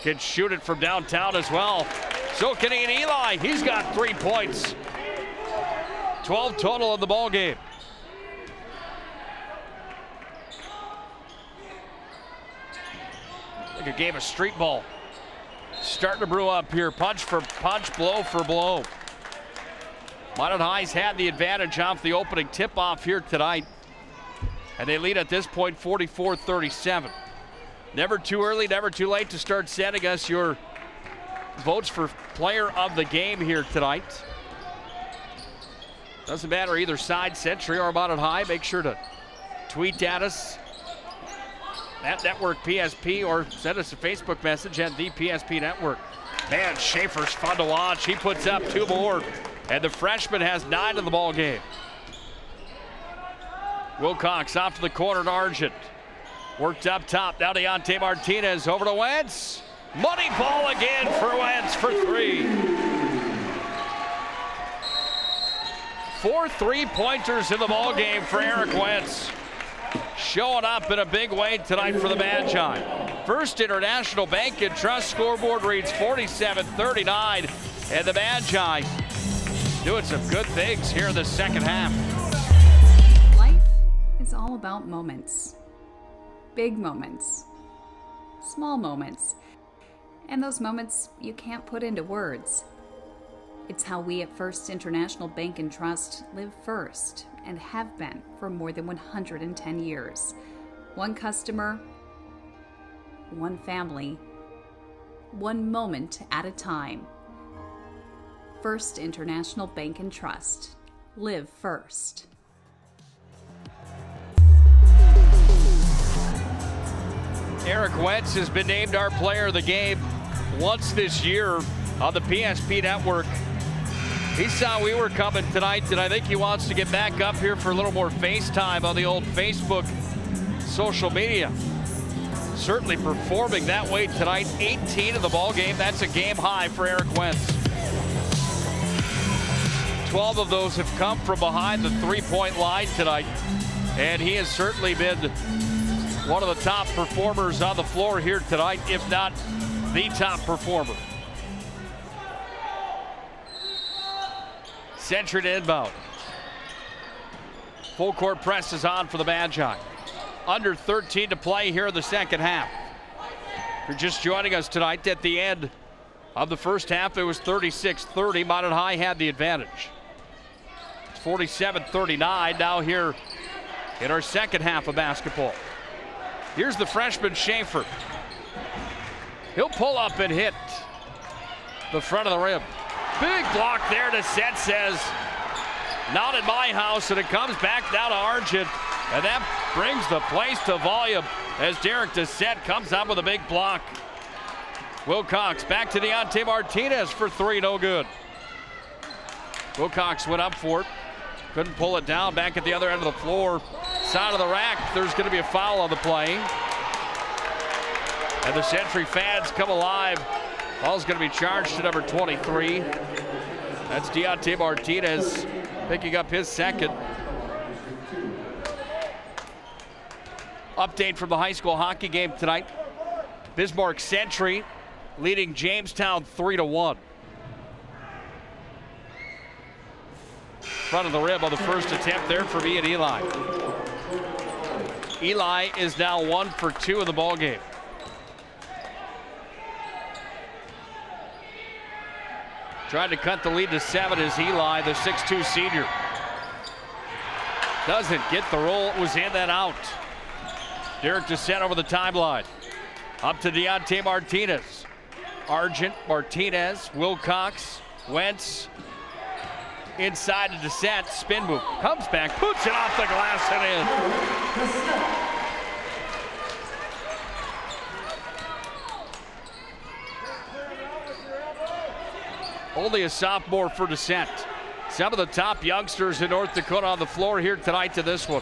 Can shoot it from downtown as well. So can Ian Eli. He's got 3 points. 12 total in the ball game. Like a game of street ball. Starting to brew up here. Punch for punch, blow for blow. Minot High's had the advantage off the opening tip-off here tonight. And they lead at this point 44-37. Never too early, never too late to start sending us your votes for player of the game here tonight. Doesn't matter either side, Century or Minot High. Make sure to tweet at us at Network PSP or send us a Facebook message at the PSP Network. Man, Schaefer's fun to watch. He puts up 2 more, and the freshman has 9 in the ball game. Wilcox off to the corner to Argent. Worked up top. Now Deontay Martinez over to Wentz. Money ball again for Wentz for 3. 4 3-pointers in the ball game for Eric Wentz. Showing up in a big way tonight for the Magi. First International Bank and Trust scoreboard reads 47-39, and the Magi doing some good things here in the second half. Life is all about moments. Big moments. Small moments. And those moments you can't put into words. It's how we at First International Bank and Trust live first and have been for more than 110 years. One customer, one family, one moment at a time. First International Bank and Trust. Live first. Eric Wentz has been named our player of the game once this year on the PSP network. He saw we were coming tonight, and I think he wants to get back up here for a little more FaceTime on the old Facebook social media. Certainly performing that way tonight. 18 in the ball game. That's a game high for Eric Wentz. 12 of those have come from behind the three-point line tonight, and he has certainly been one of the top performers on the floor here tonight, if not the top performer. Century to inbound. Full court press is on for the Magi. Under 13 to play here in the second half. If you're just joining us tonight, at the end of the first half, it was 36-30. Minot High had the advantage. It's 47-39 now here in our second half of basketball. Here's the freshman Schaefer. He'll pull up and hit the front of the rim. Big block there. Descent says, not in my house, and it comes back down to Argent, and that brings the place to volume as Derek Descent comes out with a big block. Wilcox back to Deontay Martinez for three, no good. Wilcox went up for it, couldn't pull it down. Back at the other end of the floor, side of the rack, there's going to be a foul on the play. And the Century fans come alive. Ball's going to be charged to number 23. That's Deontay Martinez picking up his second. Update from the high school hockey game tonight. Bismarck Century leading Jamestown 3-1. Front of the rim on the first attempt there for Ian Eli. Eli is now 1 for 2 in the ball game. Trying to cut the lead to 7 is Eli, the 6'2 senior. Doesn't get the roll. It was in and out. Derek Descent over the timeline. Up to Deontay Martinez. Argent, Martinez, Wilcox, Wentz. Inside to Descent, spin move. Comes back, puts it off the glass and in. Only a sophomore for Descent. Some of the top youngsters in North Dakota on the floor here tonight to this one.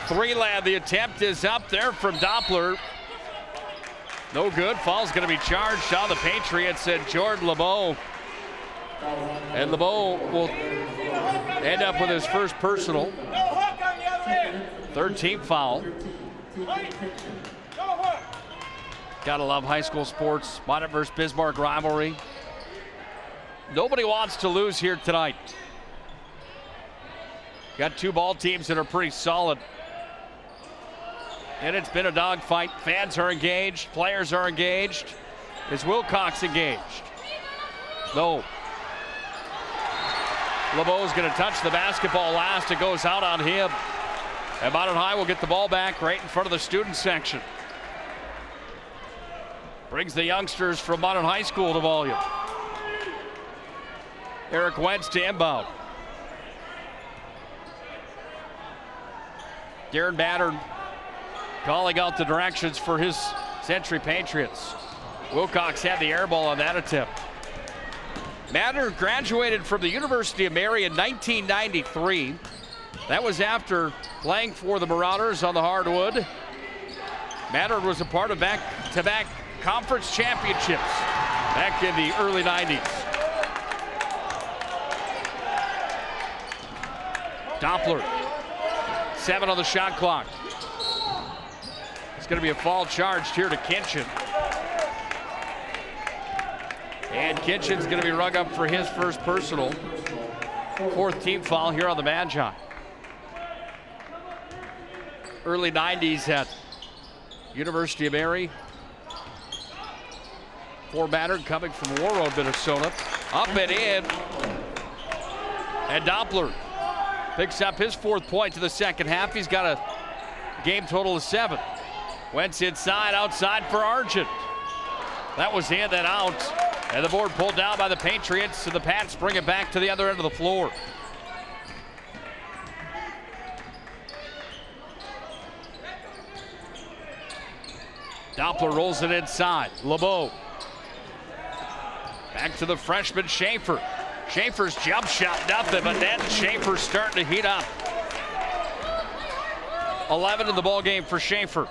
Three-land, the attempt is up there from Doppler. No good. Foul's going to be charged on the Patriots and Jordan LeBeau. And LeBeau will end up with his first personal. Third team foul. Gotta love high school sports. Minot versus Bismarck rivalry. Nobody wants to lose here tonight. Got two ball teams that are pretty solid. And it's been a dogfight. Fans are engaged. Players are engaged. Is Wilcox engaged? No. LeBeau's going to touch the basketball last. It goes out on him. And Minot High will get the ball back right in front of the student section. Brings the youngsters from Minot High School to volume. Eric Wentz to inbound. Darren Mattern calling out the directions for his Century Patriots. Wilcox had the air ball on that attempt. Mattern graduated from the University of Mary in 1993. That was after playing for the Marauders on the hardwood. Mattern was a part of back-to-back conference championships back in the early 90s. Doppler, 7 on the shot clock. It's going to be a foul charged here to Kinchin. And Kinchin's going to be rung up for his first personal. 4th team foul here on the Magi. Early 90s at University of Mary. Four-batter coming from Warroad, Minnesota. Up and in. And Doppler picks up his 4th point to the second half. He's got a game total of 7. Wentz inside, outside for Argent. That was in, then out. And the board pulled down by the Patriots, so the Pats bring it back to the other end of the floor. Doppler rolls it inside. LeBeau. Back to the freshman Schaefer. Schaefer's jump shot, nothing, but then Schaefer's starting to heat up. 11 in the ball game for Schaefer.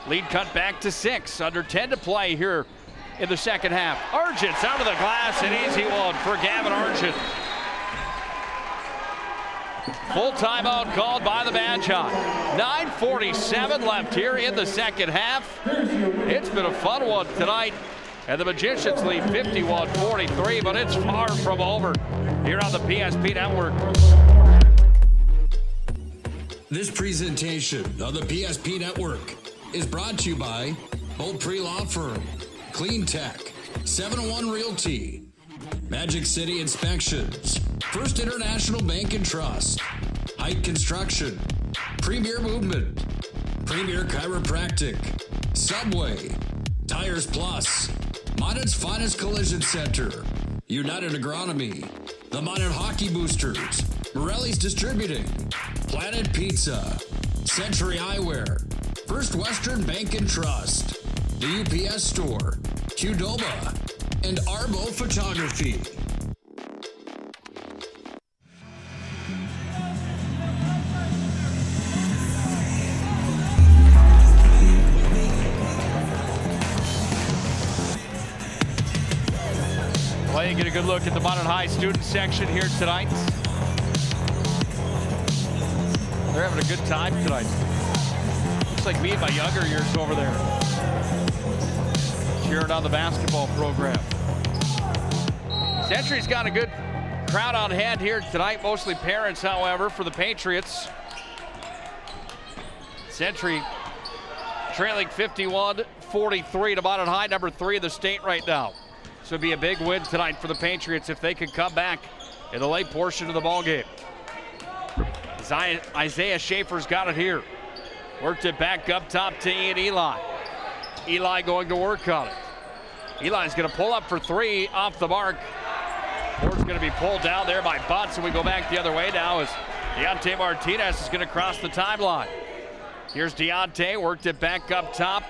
Lead cut back to 6. Under 10 to play here in the second half. Argent's out of the glass, an easy one for Gavin Argent. Full timeout called by the Magi. 9:47 left here in the second half. It's been a fun one tonight. And the Magicians lead 51-43, but it's far from over here on the PSP Network. This presentation of the PSP Network is brought to you by Beaupre Law Firm, Clean Tech, 701 Realty, Magic City Inspections, First International Bank and Trust, Height Construction, Premier Movement, Premier Chiropractic, Subway, Tires Plus, Minot's Finest Collision Center, United Agronomy, the Minot Hockey Boosters, Morelli's Distributing, Planet Pizza, Century Eyewear, First Western Bank and Trust, the UPS Store, Qdoba, and Arbo Photography. Well, you get a good look at the Minot High student section here tonight. They're having a good time tonight. Looks like me in my younger years over there, cheering on the basketball program. Century's got a good crowd on hand here tonight, mostly parents, however, for the Patriots. Century trailing 51-43 to Minot High, number 3 in the state right now. So it'd be a big win tonight for the Patriots if they could come back in the late portion of the ballgame. Isaiah Schaefer's got it here. Worked it back up top to Ian Eli. Eli going to work on it. Eli's going to pull up for 3 off the mark. Board's going to be pulled down there by Butts, and we go back the other way now as Deontay Martinez is going to cross the timeline. Here's Deontay, worked it back up top.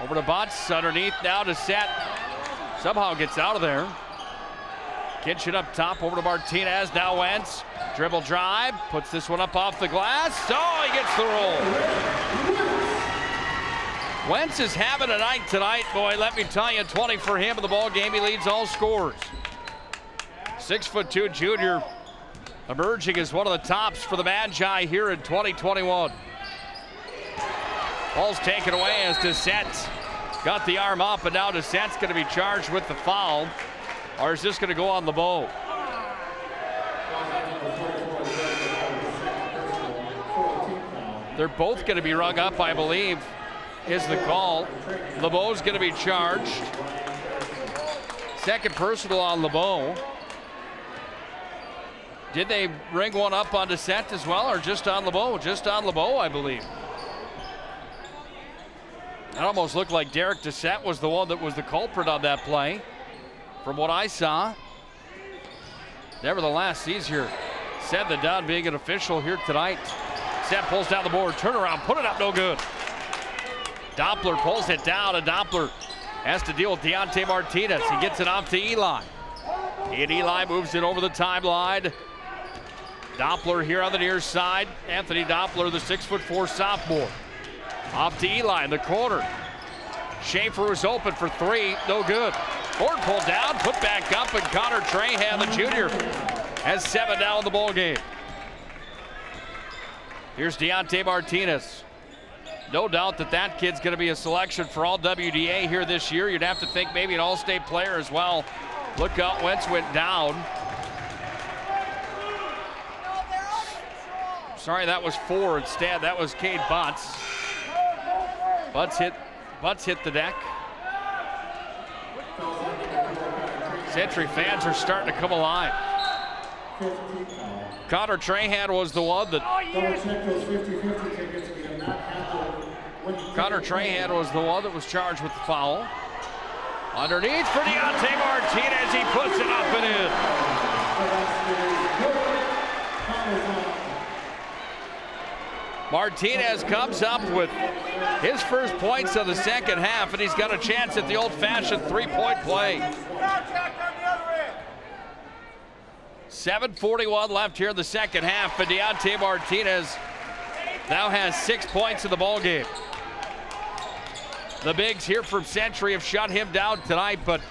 Over to Butts, underneath now to Set. Somehow gets out of there. Kinchin up top, over to Martinez, now Wentz. Dribble drive, puts this one up off the glass. Oh, he gets the roll. Wentz is having a night tonight. Boy, let me tell you, 20 for him in the ball game. He leads all scorers. 6'2" junior, emerging as one of the tops for the Magi here in 2021. Ball's taken away as Dissett got the arm up, and now Dissett's going to be charged with the foul. Or is this going to go on LeBeau? They're both going to be rung up, I believe, is the call. LeBeau's going to be charged. Second personal on LeBeau. Did they ring one up on Dissett as well, or just on LeBeau? Just on LeBeau, I believe. It almost looked like Derek Dissett was the one that was the culprit on that play, from what I saw. Nevertheless, easier said than done being an official here tonight. Dissett pulls down the board, turnaround, put it up, no good. Doppler pulls it down, and Doppler has to deal with Deontay Martinez. He gets it off to Eli. And Eli moves it over the timeline. Doppler here on the near side. Anthony Doppler, the 6'4" sophomore. Off to Eli in the corner. Schaefer was open for 3, no good. Board pulled down, put back up, and Connor Trahan, the junior, has 7 now in the ball game. Here's Deontay Martinez. No doubt that kid's going to be a selection for all WDA here this year. You'd have to think maybe an all-state player as well. Look out, Wentz went down. Sorry, that was 4 instead. That was Cade Butts. Butts hit the deck. Century fans are starting to come alive. Connor Trahan was the one that was charged with the foul. Underneath for Deontay Martinez, he puts it up and in. Martinez comes up with his first points of the second half, and he's got a chance at the old-fashioned three-point play. 7:41 left here in the second half, and Deontay Martinez now has 6 points in the ballgame. The bigs here from Century have shut him down tonight, but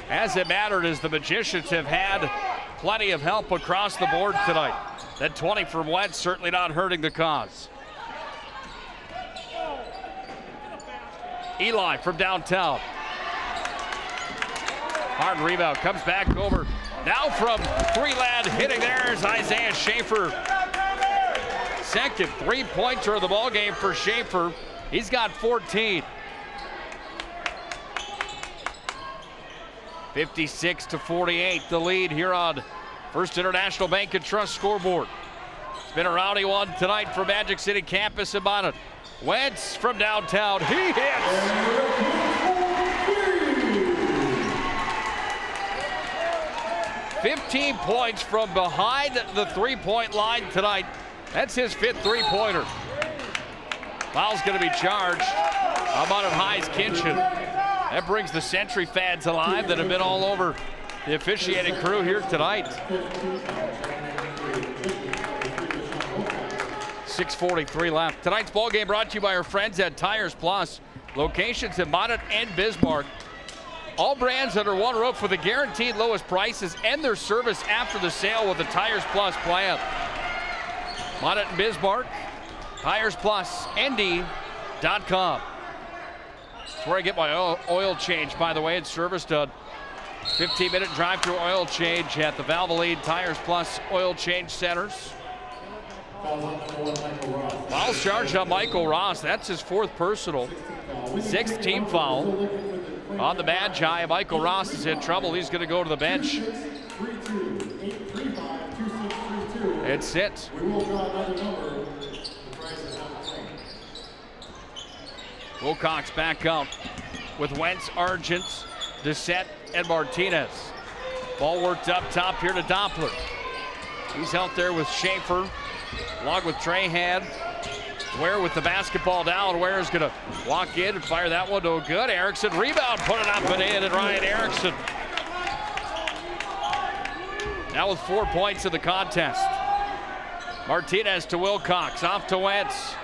as it mattered, as the Magicians have had plenty of help across the board tonight. That 20 from Wentz certainly not hurting the cause. Eli from downtown. Hard rebound, comes back over. Now from three-land, hitting there is Isaiah Schaefer. Second three-pointer of the ballgame for Schaefer. He's got 14. 56-48, the lead here on First International Bank and Trust scoreboard. It's been a rowdy one tonight for Magic City campus in Minot. Wentz from downtown, he hits. 15 points from behind the three-point line tonight. That's his 5th three-pointer. Foul's going to be charged. How about it, High's Kinchin? That brings the Century fans alive that have been all over the officiating crew here tonight. 6:43 left. Tonight's ball game brought to you by our friends at Tires Plus. Locations in Minot and Bismarck. All brands under one roof with the guaranteed lowest prices and their service after the sale with the Tires Plus plan. Minot and Bismarck, TiresPlusND.com. That's where I get my oil change, by the way. It's service done. 15-minute drive-through oil change at the Valvoline Tires Plus Oil Change Centers. Foul's charged on Michael Ross. That's his 4th personal. 6th team foul on the Magi. Michael Ross is in trouble. He's going to go to the bench. It sits. Wilcox back out with Wentz, Argent, Dissett, and Martinez. Ball worked up top here to Doppler. He's out there with Schaefer, along with Trahan. Ware with the basketball down. Ware is going to walk in and fire that one no good. Erickson rebound, put it up and in, and Ryan Erickson now with 4 points in the contest. Martinez to Wilcox, off to Wentz.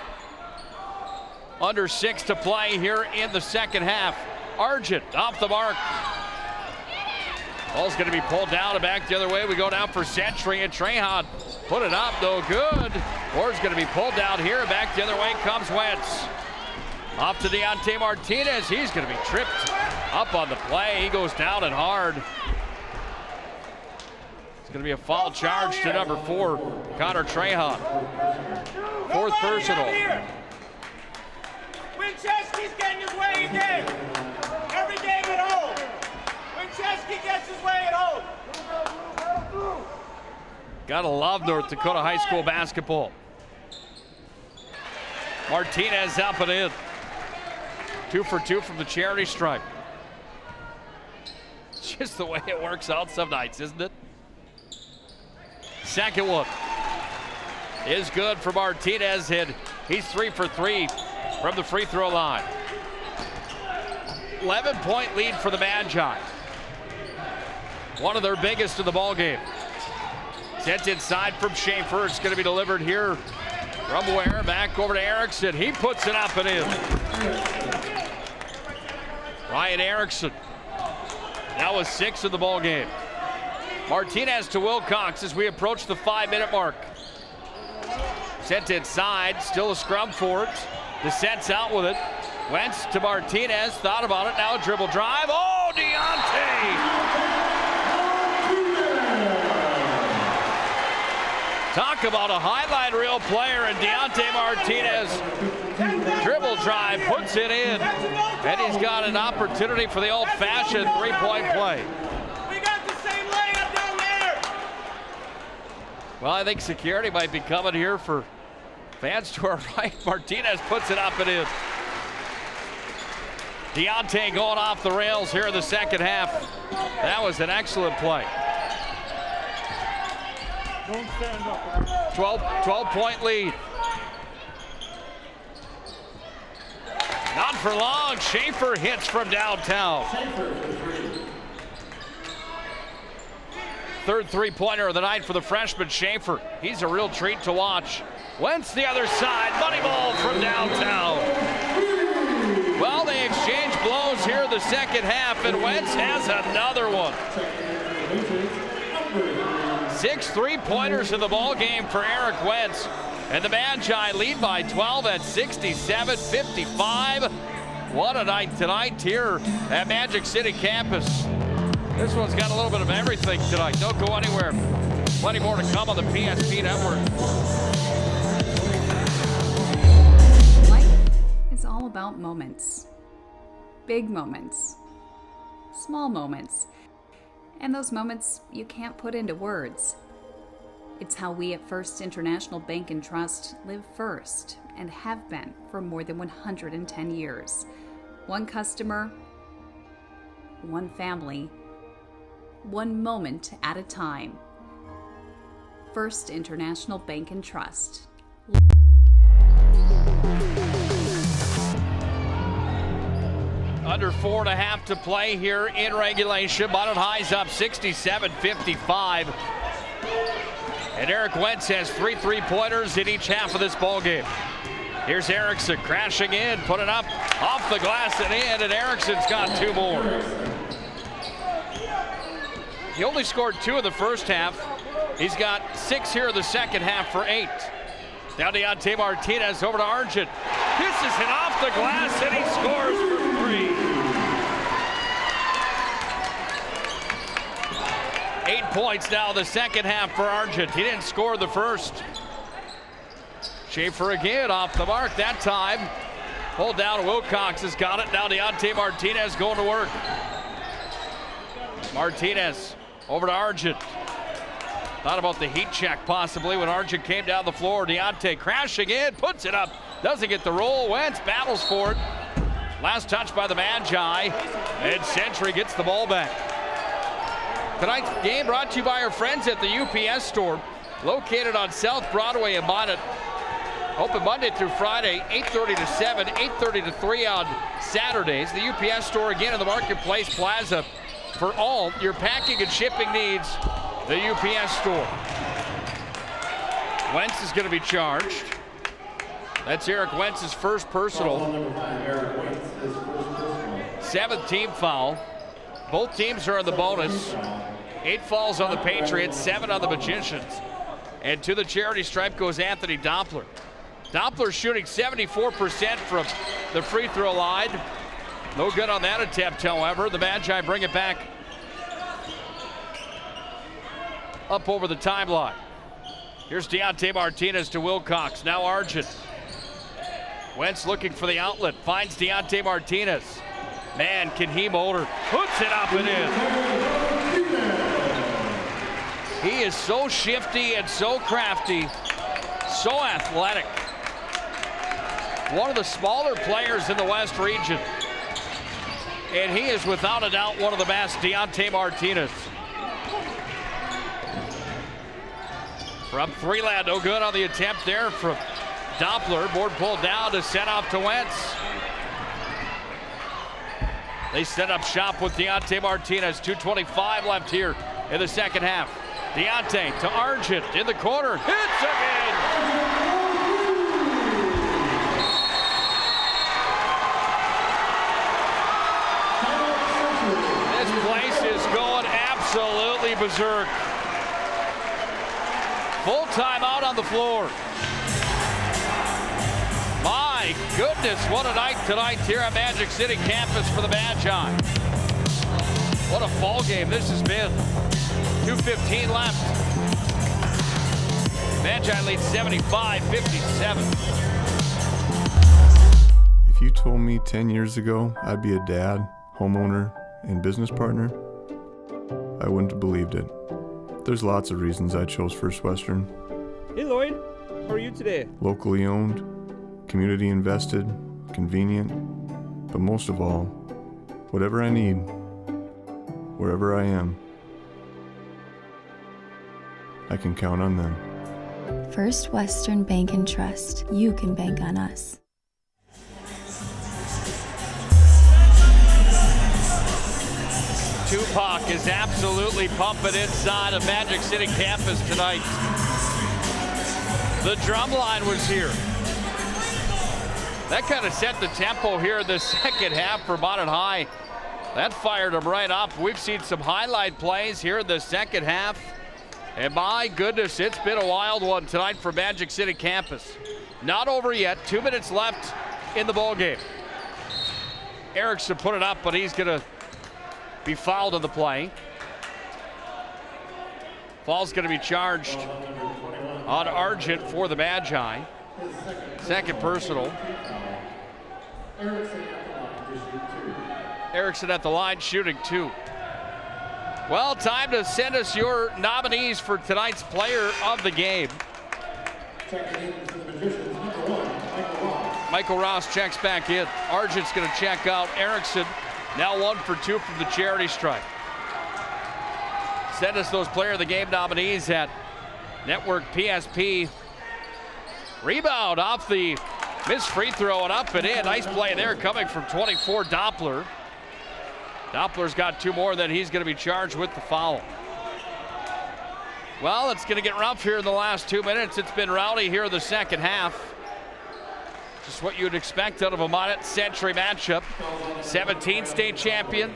Under 6 to play here in the second half. Argent off the mark. Ball's going to be pulled down and back the other way. We go down for Century, and Trahan put it up, no good. Ward's going to be pulled down here. Back the other way comes Wentz. Off to Deontay Martinez. He's going to be tripped up on the play. He goes down and hard. It's going to be a foul charge to number 4, Connor Trahan. 4th personal. Wincheski's getting his way again. Every game at home. Wincheski gets his way at home. Gotta love North Dakota high school basketball. Martinez up and in. 2 for 2 from the charity stripe. It's just the way it works out some nights, isn't it? Second one is good for Martinez, and he's 3 for 3 from the free throw line. 11-point lead for the Magi. One of their biggest in the ball game. Sent inside from Schaefer. It's going to be delivered here from Ware. Back over to Erickson. He puts it up and in. Ryan Erickson. That was 6 in the ball game. Martinez to Wilcox as we approach the 5-minute mark. Sent inside, still a scrum for it. Descents out with it. Wentz to Martinez, thought about it, now a dribble drive. Oh, Deontay! Talk about a highlight reel player, and Deontay Martinez, dribble drive, puts it in. And he's got an opportunity for the old-fashioned three-point play. We got the same layup down there. Well, I think security might be coming here for fans to our right. Martinez puts it up and in. Deontay going off the rails here in the second half. That was an excellent play. 12-point lead. Not for long. Schaefer hits from downtown. Third three-pointer of the night for the freshman Schaefer. He's a real treat to watch. Wentz the other side. Money ball from downtown. Well, they exchange blows here in the second half, and Wentz has another one. 6 3-pointers in the ball game for Eric Wentz. And the Magi lead by 12 at 67-55. What a night tonight here at Magic City campus. This one's got a little bit of everything tonight. Don't go anywhere. Plenty more to come on the PSP network. Life is all about moments. Big moments. Small moments. And those moments you can't put into words. It's how we at First International Bank and Trust live first and have been for more than 110 years. One customer, one family, one moment at a time. First International Bank and Trust. Under 4.5 to play here in regulation. Minot High's up 67-55. And Eric Wentz has 3 3-pointers in each half of this ball game. Here's Erickson crashing in, put it up off the glass and in, and Erickson's got 2 more. He only scored 2 in the first half. He's got 6 here in the second half for 8. Now Deontay Martinez over to Argent. Kisses it off the glass and he scores for 3. 8 points now the second half for Argent. He didn't score the first. Schaefer again off the mark that time. Pulled down, Wilcox has got it. Now Deontay Martinez going to work. Martinez over to Argent. Thought about the heat check possibly when Argent came down the floor. Deontay crashing in, puts it up. Doesn't get the roll. Wentz battles for it. Last touch by the Magi. And Century gets the ball back. Tonight's game brought to you by our friends at the UPS store, located on South Broadway in Minot. Open Monday through Friday, 8:30 to 7, 8:30 to 3 on Saturdays. The UPS store again in the Marketplace Plaza for all your packing and shipping needs. The UPS store. Wentz is going to be charged. That's Eric Wentz's first personal. 7th team foul. Both teams are in the bonus. 8 fouls on the Patriots, 7 on the Magicians. And to the charity stripe goes Anthony Doppler. Doppler shooting 74% from the free throw line. No good on that attempt, however. The Magi bring it back up over the timeline. Here's Deontay Martinez to Wilcox. Now Argent. Wentz looking for the outlet. Finds Deontay Martinez. Man, can he motor. Puts it up and in. He is so shifty and so crafty. So athletic. One of the smaller players in the West region. And he is without a doubt one of the best, Deontay Martinez. From 3 land, no good on the attempt there from Doppler. Board pulled down to send off to Wentz. They set up shop with Deontay Martinez. 2:25 left here in the second half. Deontay to Argent in the corner. Hits again! This place is going absolutely berserk. Full timeout on the floor. my goodness, what a night tonight here at Magic City campus for the Magi. What a ball game this has been. 2:15 left. Magi lead 75-57. If you told me 10 years ago I'd be a dad, homeowner, and business partner, I wouldn't have believed it. There's lots of reasons I chose First Western. Hey Lloyd, how are you today? Locally owned, community invested, convenient, but most of all, whatever I need, wherever I am, I can count on them. First Western Bank and Trust. You can bank on us. Tupac is absolutely pumping inside of Magic City campus tonight. The drum line was here. That kind of set the tempo here in the second half for Minot High. That fired them right up. We've seen some highlight plays here in the second half. And my goodness, it's been a wild one tonight for Magic City campus. Not over yet. 2 minutes left in the ball game. Erickson put it up, but he's going to be fouled on the play. Foul's going to be charged on Argent for the Magi. Second personal. Erickson at the line shooting 2. Well, time to send us your nominees for tonight's player of the game. Michael Ross checks back in. Argent's going to check out. Erickson now 1 for 2 from the charity stripe. Send us those player of the game nominees at Network PSP. Rebound off the missed free throw and up and in. Nice play there coming from 24 Doppler. Doppler's got 2 more, then he's going to be charged with the foul. Well, it's going to get rough here in the last 2 minutes. It's been rowdy here in the second half. Just what you'd expect out of a Minot Century matchup. 17 state champion,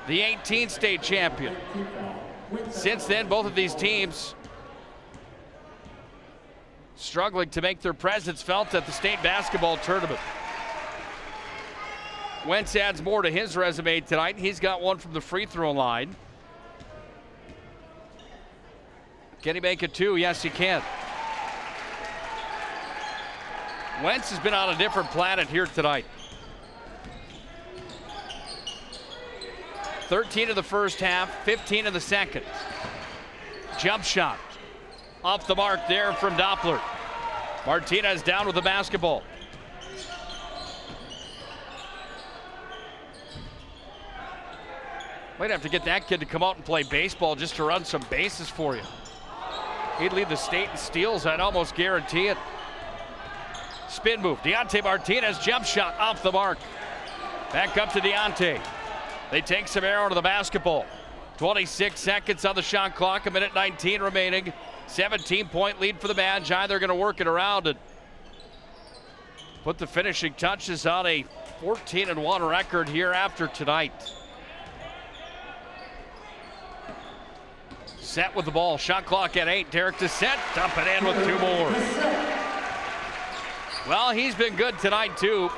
the 18 state champion. Since then, both of these teams struggling to make their presence felt at the state basketball tournament. Wentz adds more to his resume tonight. He's got 1 from the free throw line. Can he make it 2? Yes, he can. Wentz has been on a different planet here tonight. 13 in the first half, 15 in the second. Jump shot. Off the mark there from Doppler. Martinez down with the basketball. Might have to get that kid to come out and play baseball just to run some bases for you. He'd lead the state in steals, I'd almost guarantee it. Spin move, Deontay Martinez, jump shot off the mark. Back up to Deontay. They take some air out of the basketball. 26 seconds on the shot clock, 1:19 remaining. 17-point lead for the Magi. They're going to work it around and put the finishing touches on a 14-1 record here after tonight. Set with the ball, shot clock at 8. Derek to set, dump it in with 2 more. Well, he's been good tonight too.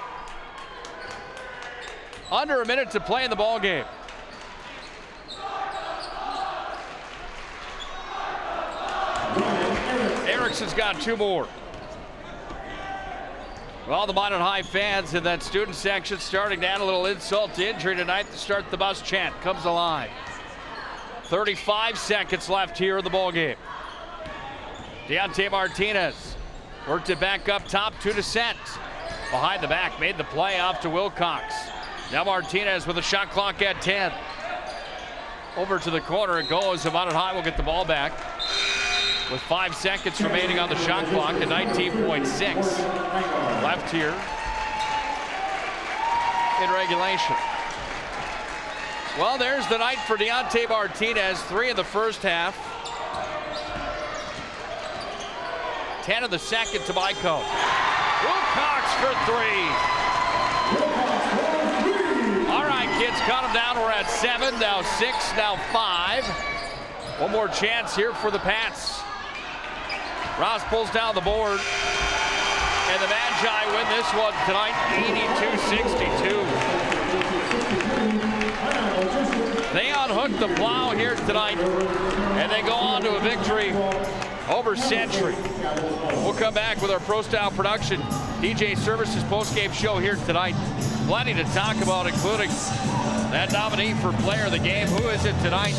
Under a minute to play in the ball game. Erickson's got 2 more. Well, the Minot High fans in that student section starting to add a little insult to injury tonight to start the bus chant comes alive. 35 seconds left here in the ball game. Deontay Martinez worked it back up top, 2 to set. Behind the back, made the play off to Wilcox. Now Martinez with a shot clock at 10. Over to the corner it goes, and Minot High will get the ball back. With 5 seconds remaining on the shot clock and 19.6 left here in regulation. Well, there's the night for Deontay Martinez. 3 in the first half. 10 in the second to Myco. Wilcox for 3. All right, kids, count them down. We're at 7, now 6, now 5. One more chance here for the Pats. Ross pulls down the board. And the Magi win this one tonight, 82-62. They unhook the plow here tonight, and they go on to a victory over Century. We'll come back with our Pro Style Production DJ Services postgame show here tonight. Plenty to talk about, including that nominee for player of the game. Who is it tonight?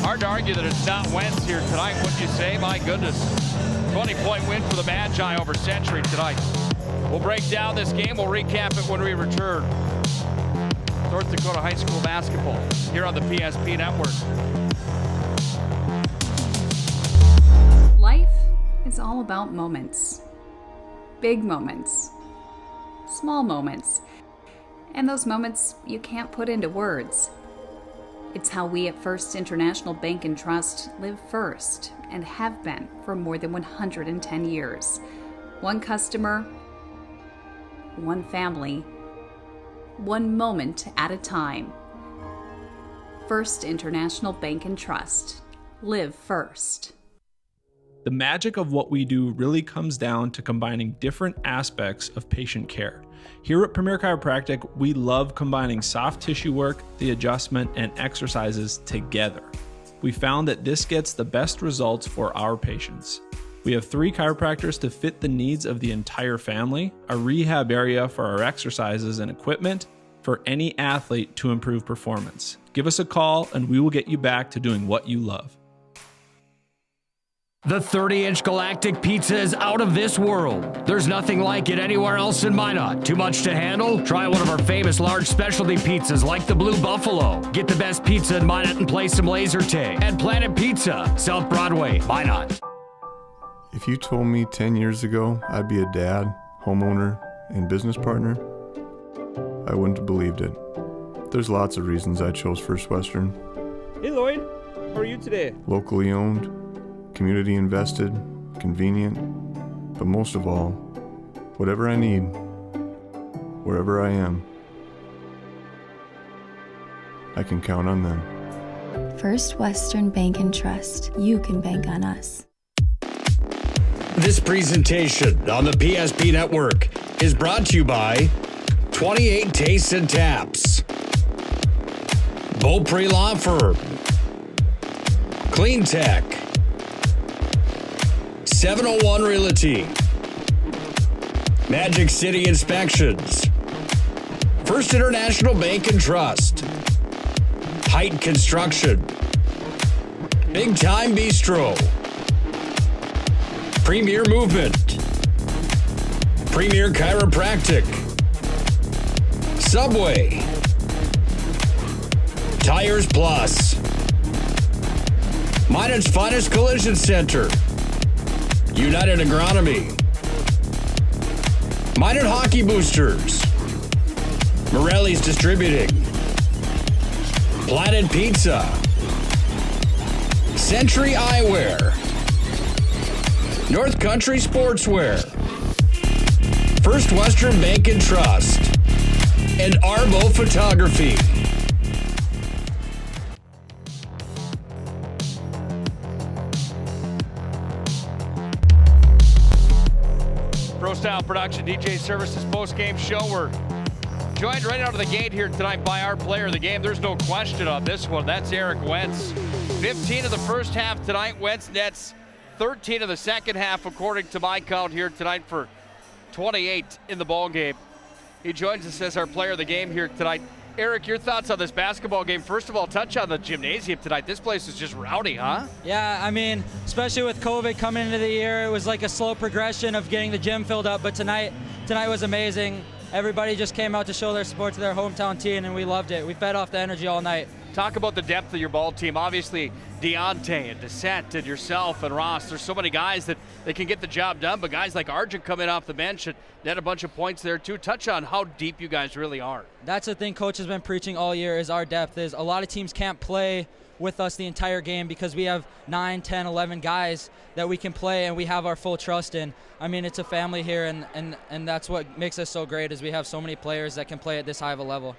Hard to argue that it's not Wentz here tonight, wouldn't you say? My goodness. 20-point win for the Magi over Century tonight. We'll break down this game. We'll recap it when we return. North Dakota High School basketball here on the PSP Network. Life is all about moments. Big moments. Small moments. And those moments you can't put into words. It's how we at First International Bank and Trust live first and have been for more than 110 years. One customer, one family, one moment at a time. First International Bank and Trust. Live first. The magic of what we do really comes down to combining different aspects of patient care. Here at Premier Chiropractic, we love combining soft tissue work, the adjustment, and exercises together. We found that this gets the best results for our patients. We have 3 chiropractors to fit the needs of the entire family, a rehab area for our exercises and equipment for any athlete to improve performance. Give us a call and we will get you back to doing what you love. The 30-inch Galactic Pizza is out of this world. There's nothing like it anywhere else in Minot. Too much to handle? Try one of our famous large specialty pizzas like the Blue Buffalo. Get the best pizza in Minot and play some laser tag at Planet Pizza, South Broadway, Minot. If you told me 10 years ago I'd be a dad, homeowner, and business partner, I wouldn't have believed it. There's lots of reasons I chose First Western. Hey Lloyd, how are you today? Locally owned, community invested, convenient, but most of all, whatever I need, wherever I am, I can count on them. First Western Bank and Trust. You can bank on us. This presentation on the PSP Network is brought to you by 28 Tastes and Taps, Beaupre Law Firm, Clean Tech, 701 Realty, Magic City Inspections, First International Bank and Trust, Height Construction, Big Time Bistro, Premier Movement, Premier Chiropractic, Subway, Tires Plus, Minot's Finest Collision Center, United Agronomy, Minot Hockey Boosters, Morelli's Distributing, Planet Pizza, Century Eyewear, North Country Sportswear, First Western Bank and Trust, and Arbo Photography. Pro Style Production DJ Services post-game show. We're joined right out of the gate here tonight by our player of the game. There's no question on this one. That's Eric Wentz. 15 of the first half tonight. Wentz nets 13 of the second half, according to my count here tonight, for 28 in the ball game. He joins us as our player of the game here tonight. Eric, your thoughts on this basketball game? First of all, touch on the gymnasium tonight. This place is just rowdy, huh? Yeah, I mean, especially with COVID coming into the year, it was like a slow progression of getting the gym filled up, but tonight was amazing. Everybody just came out to show their support to their hometown team, and we loved it. We fed off the energy all night. Talk about the depth of your ball team. Obviously, Deontay and Descent and yourself and Ross, there's so many guys that they can get the job done, but guys like Arjun coming off the bench and net a bunch of points there too. Touch on how deep you guys really are. That's the thing Coach has been preaching all year is our depth. Is a lot of teams can't play with us the entire game because we have 9, 10, 11 guys that we can play and we have our full trust in. I mean, it's a family here, and that's what makes us so great is we have so many players that can play at this high of a level.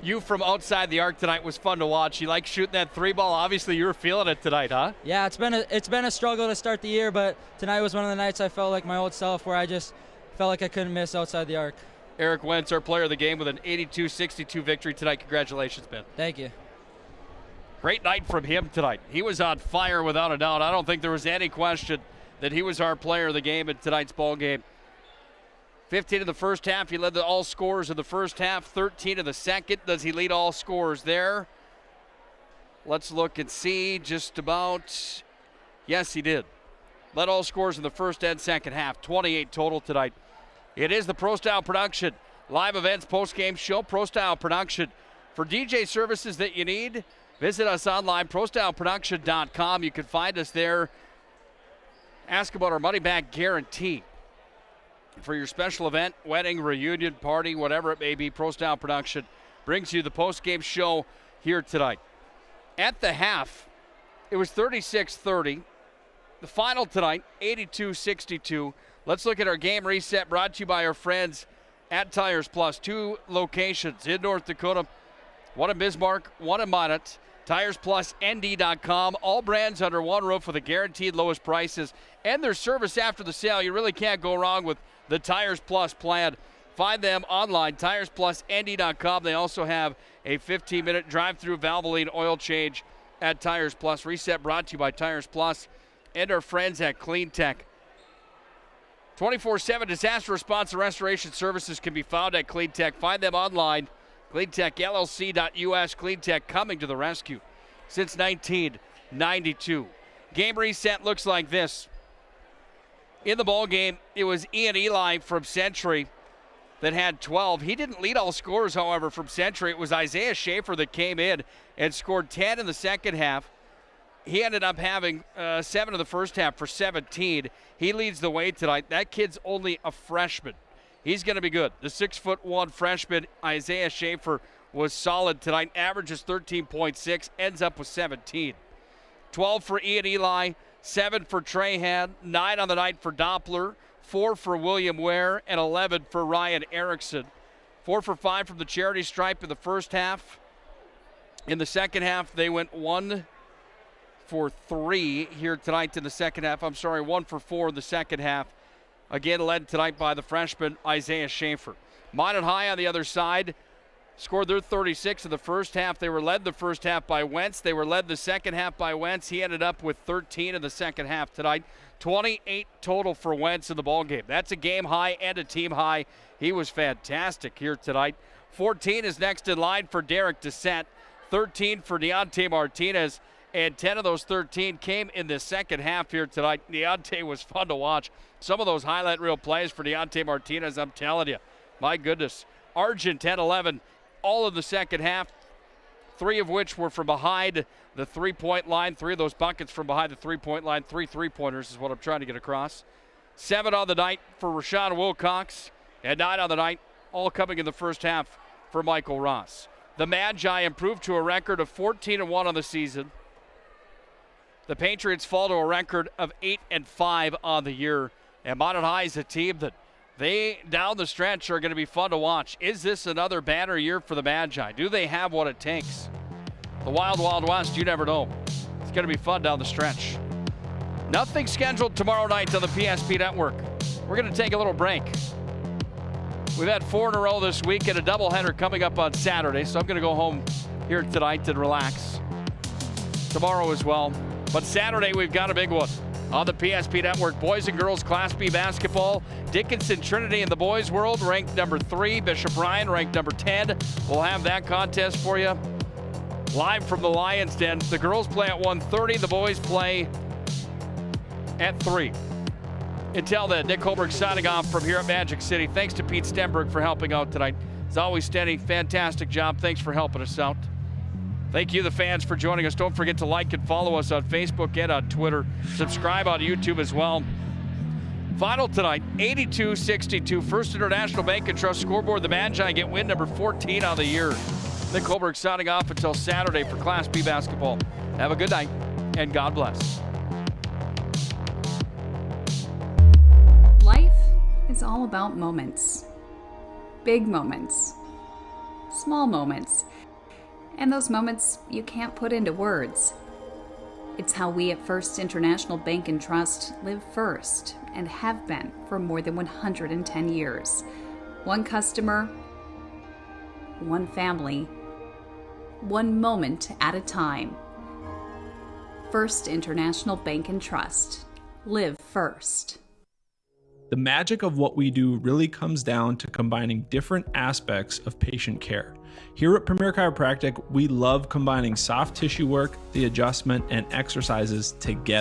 You from outside the arc tonight was fun to watch. You like shooting that 3-ball. Obviously, you were feeling it tonight, huh? Yeah, it's been a struggle to start the year, but tonight was one of the nights I felt like my old self where I just felt like I couldn't miss outside the arc. Eric Wentz, our player of the game, with an 82-62 victory tonight. Congratulations, Ben. Thank you. Great night from him tonight. He was on fire without a doubt. I don't think there was any question that he was our player of the game in tonight's ball game. 15 in the first half. He led all scorers in the first half. 13 in the second. Does he lead all scorers there? Let's look and see just about. Yes, he did. Led all scorers in the first and second half. 28 total tonight. It is the Pro Style Production live events post-game show. Pro Style Production. For DJ services that you need, visit us online, prostyleproduction.com. You can find us there. Ask about our money-back guarantee. For your special event, wedding, reunion, party, whatever it may be, Pro Style Production brings you the post-game show here tonight. At the half, it was 36-30. The final tonight, 82-62. Let's look at our game reset brought to you by our friends at Tires Plus. 2 locations in North Dakota, one in Bismarck, one in Minot. TiresPlusND.com. All brands under one roof with a guaranteed lowest prices and their service after the sale. You really can't go wrong with the Tires Plus plan. Find them online, TiresPlusND.com. They also have a 15-minute drive-through Valvoline oil change at Tires Plus. Reset brought to you by Tires Plus and our friends at Clean Tech. 24/7 disaster response and restoration services can be found at Clean Tech. Find them online, CleanTechLLC.us. Clean Tech coming to the rescue since 1992. Game reset looks like this. In the ball game, it was Ian Eli from Century that had 12. He didn't lead all scorers, however, from Century. It was Isaiah Schaefer that came in and scored 10 in the second half. He ended up having 7 in the first half for 17. He leads the way tonight. That kid's only a freshman. He's going to be good. The 6'1" freshman, Isaiah Schaefer, was solid tonight. Averages 13.6, ends up with 17. 12 for Ian Eli, 7 for Trahan, 9 on the night for Doppler, 4 for William Ware, and 11 for Ryan Erickson. 4 for 5 from the charity stripe in the first half. In the second half, they went 1 for 3 here tonight in the second half. 1 for 4 in the second half. Again, led tonight by the freshman, Isaiah Schaefer. Minot High on the other side scored their 36 in the first half. They were led the first half by Wentz. They were led the second half by Wentz. He ended up with 13 in the second half tonight. 28 total for Wentz in the ballgame. That's a game high and a team high. He was fantastic here tonight. 14 is next in line for Derek Dissett. 13 for Deontay Martinez. And 10 of those 13 came in the second half here tonight. Deontay was fun to watch. Some of those highlight reel plays for Deontay Martinez, I'm telling you. My goodness. Argent 10-11, all of the second half, 3 of which were from behind the three-point line. 3 of those buckets from behind the three-point line. 3 three-pointers is what I'm trying to get across. 7 on the night for Rashawn Wilcox, and 9 on the night, all coming in the first half for Michael Ross. The Magi improved to a record of 14-1 on the season. The Patriots fall to a record of 8-5 on the year. And Minot High is a team that they, down the stretch, are going to be fun to watch. Is this another banner year for the Magi? Do they have what it takes? The Wild Wild West, you never know. It's going to be fun down the stretch. Nothing scheduled tomorrow night on the PSP Network. We're going to take a little break. We've had 4 in a row this week and a doubleheader coming up on Saturday, so I'm going to go home here tonight and relax. Tomorrow as well. But Saturday, we've got a big one on the PSP Network. Boys and girls Class B basketball. Dickinson Trinity in the boys' world, ranked number 3. Bishop Ryan, ranked number 10. We'll have that contest for you live from the Lions Den. The girls play at 1:30. The boys play at 3. Until then, Nick Holberg signing off from here at Magic City. Thanks to Pete Stenberg for helping out tonight. As always, Stenny, fantastic job. Thanks for helping us out. Thank you, the fans, for joining us. Don't forget to like and follow us on Facebook and on Twitter. Subscribe on YouTube as well. Final tonight, 82-62. First International Bank and Trust scoreboard. The Magi get win number 14 on the year. Nick Holberg signing off until Saturday for Class B basketball. Have a good night, and God bless. Life is all about moments. Big moments. Small moments. And those moments you can't put into words. It's how we at First International Bank and Trust live first and have been for more than 110 years. One customer, one family, one moment at a time. First International Bank and Trust. Live first. The magic of what we do really comes down to combining different aspects of patient care. Here at Premier Chiropractic, we love combining soft tissue work, the adjustment, and exercises together.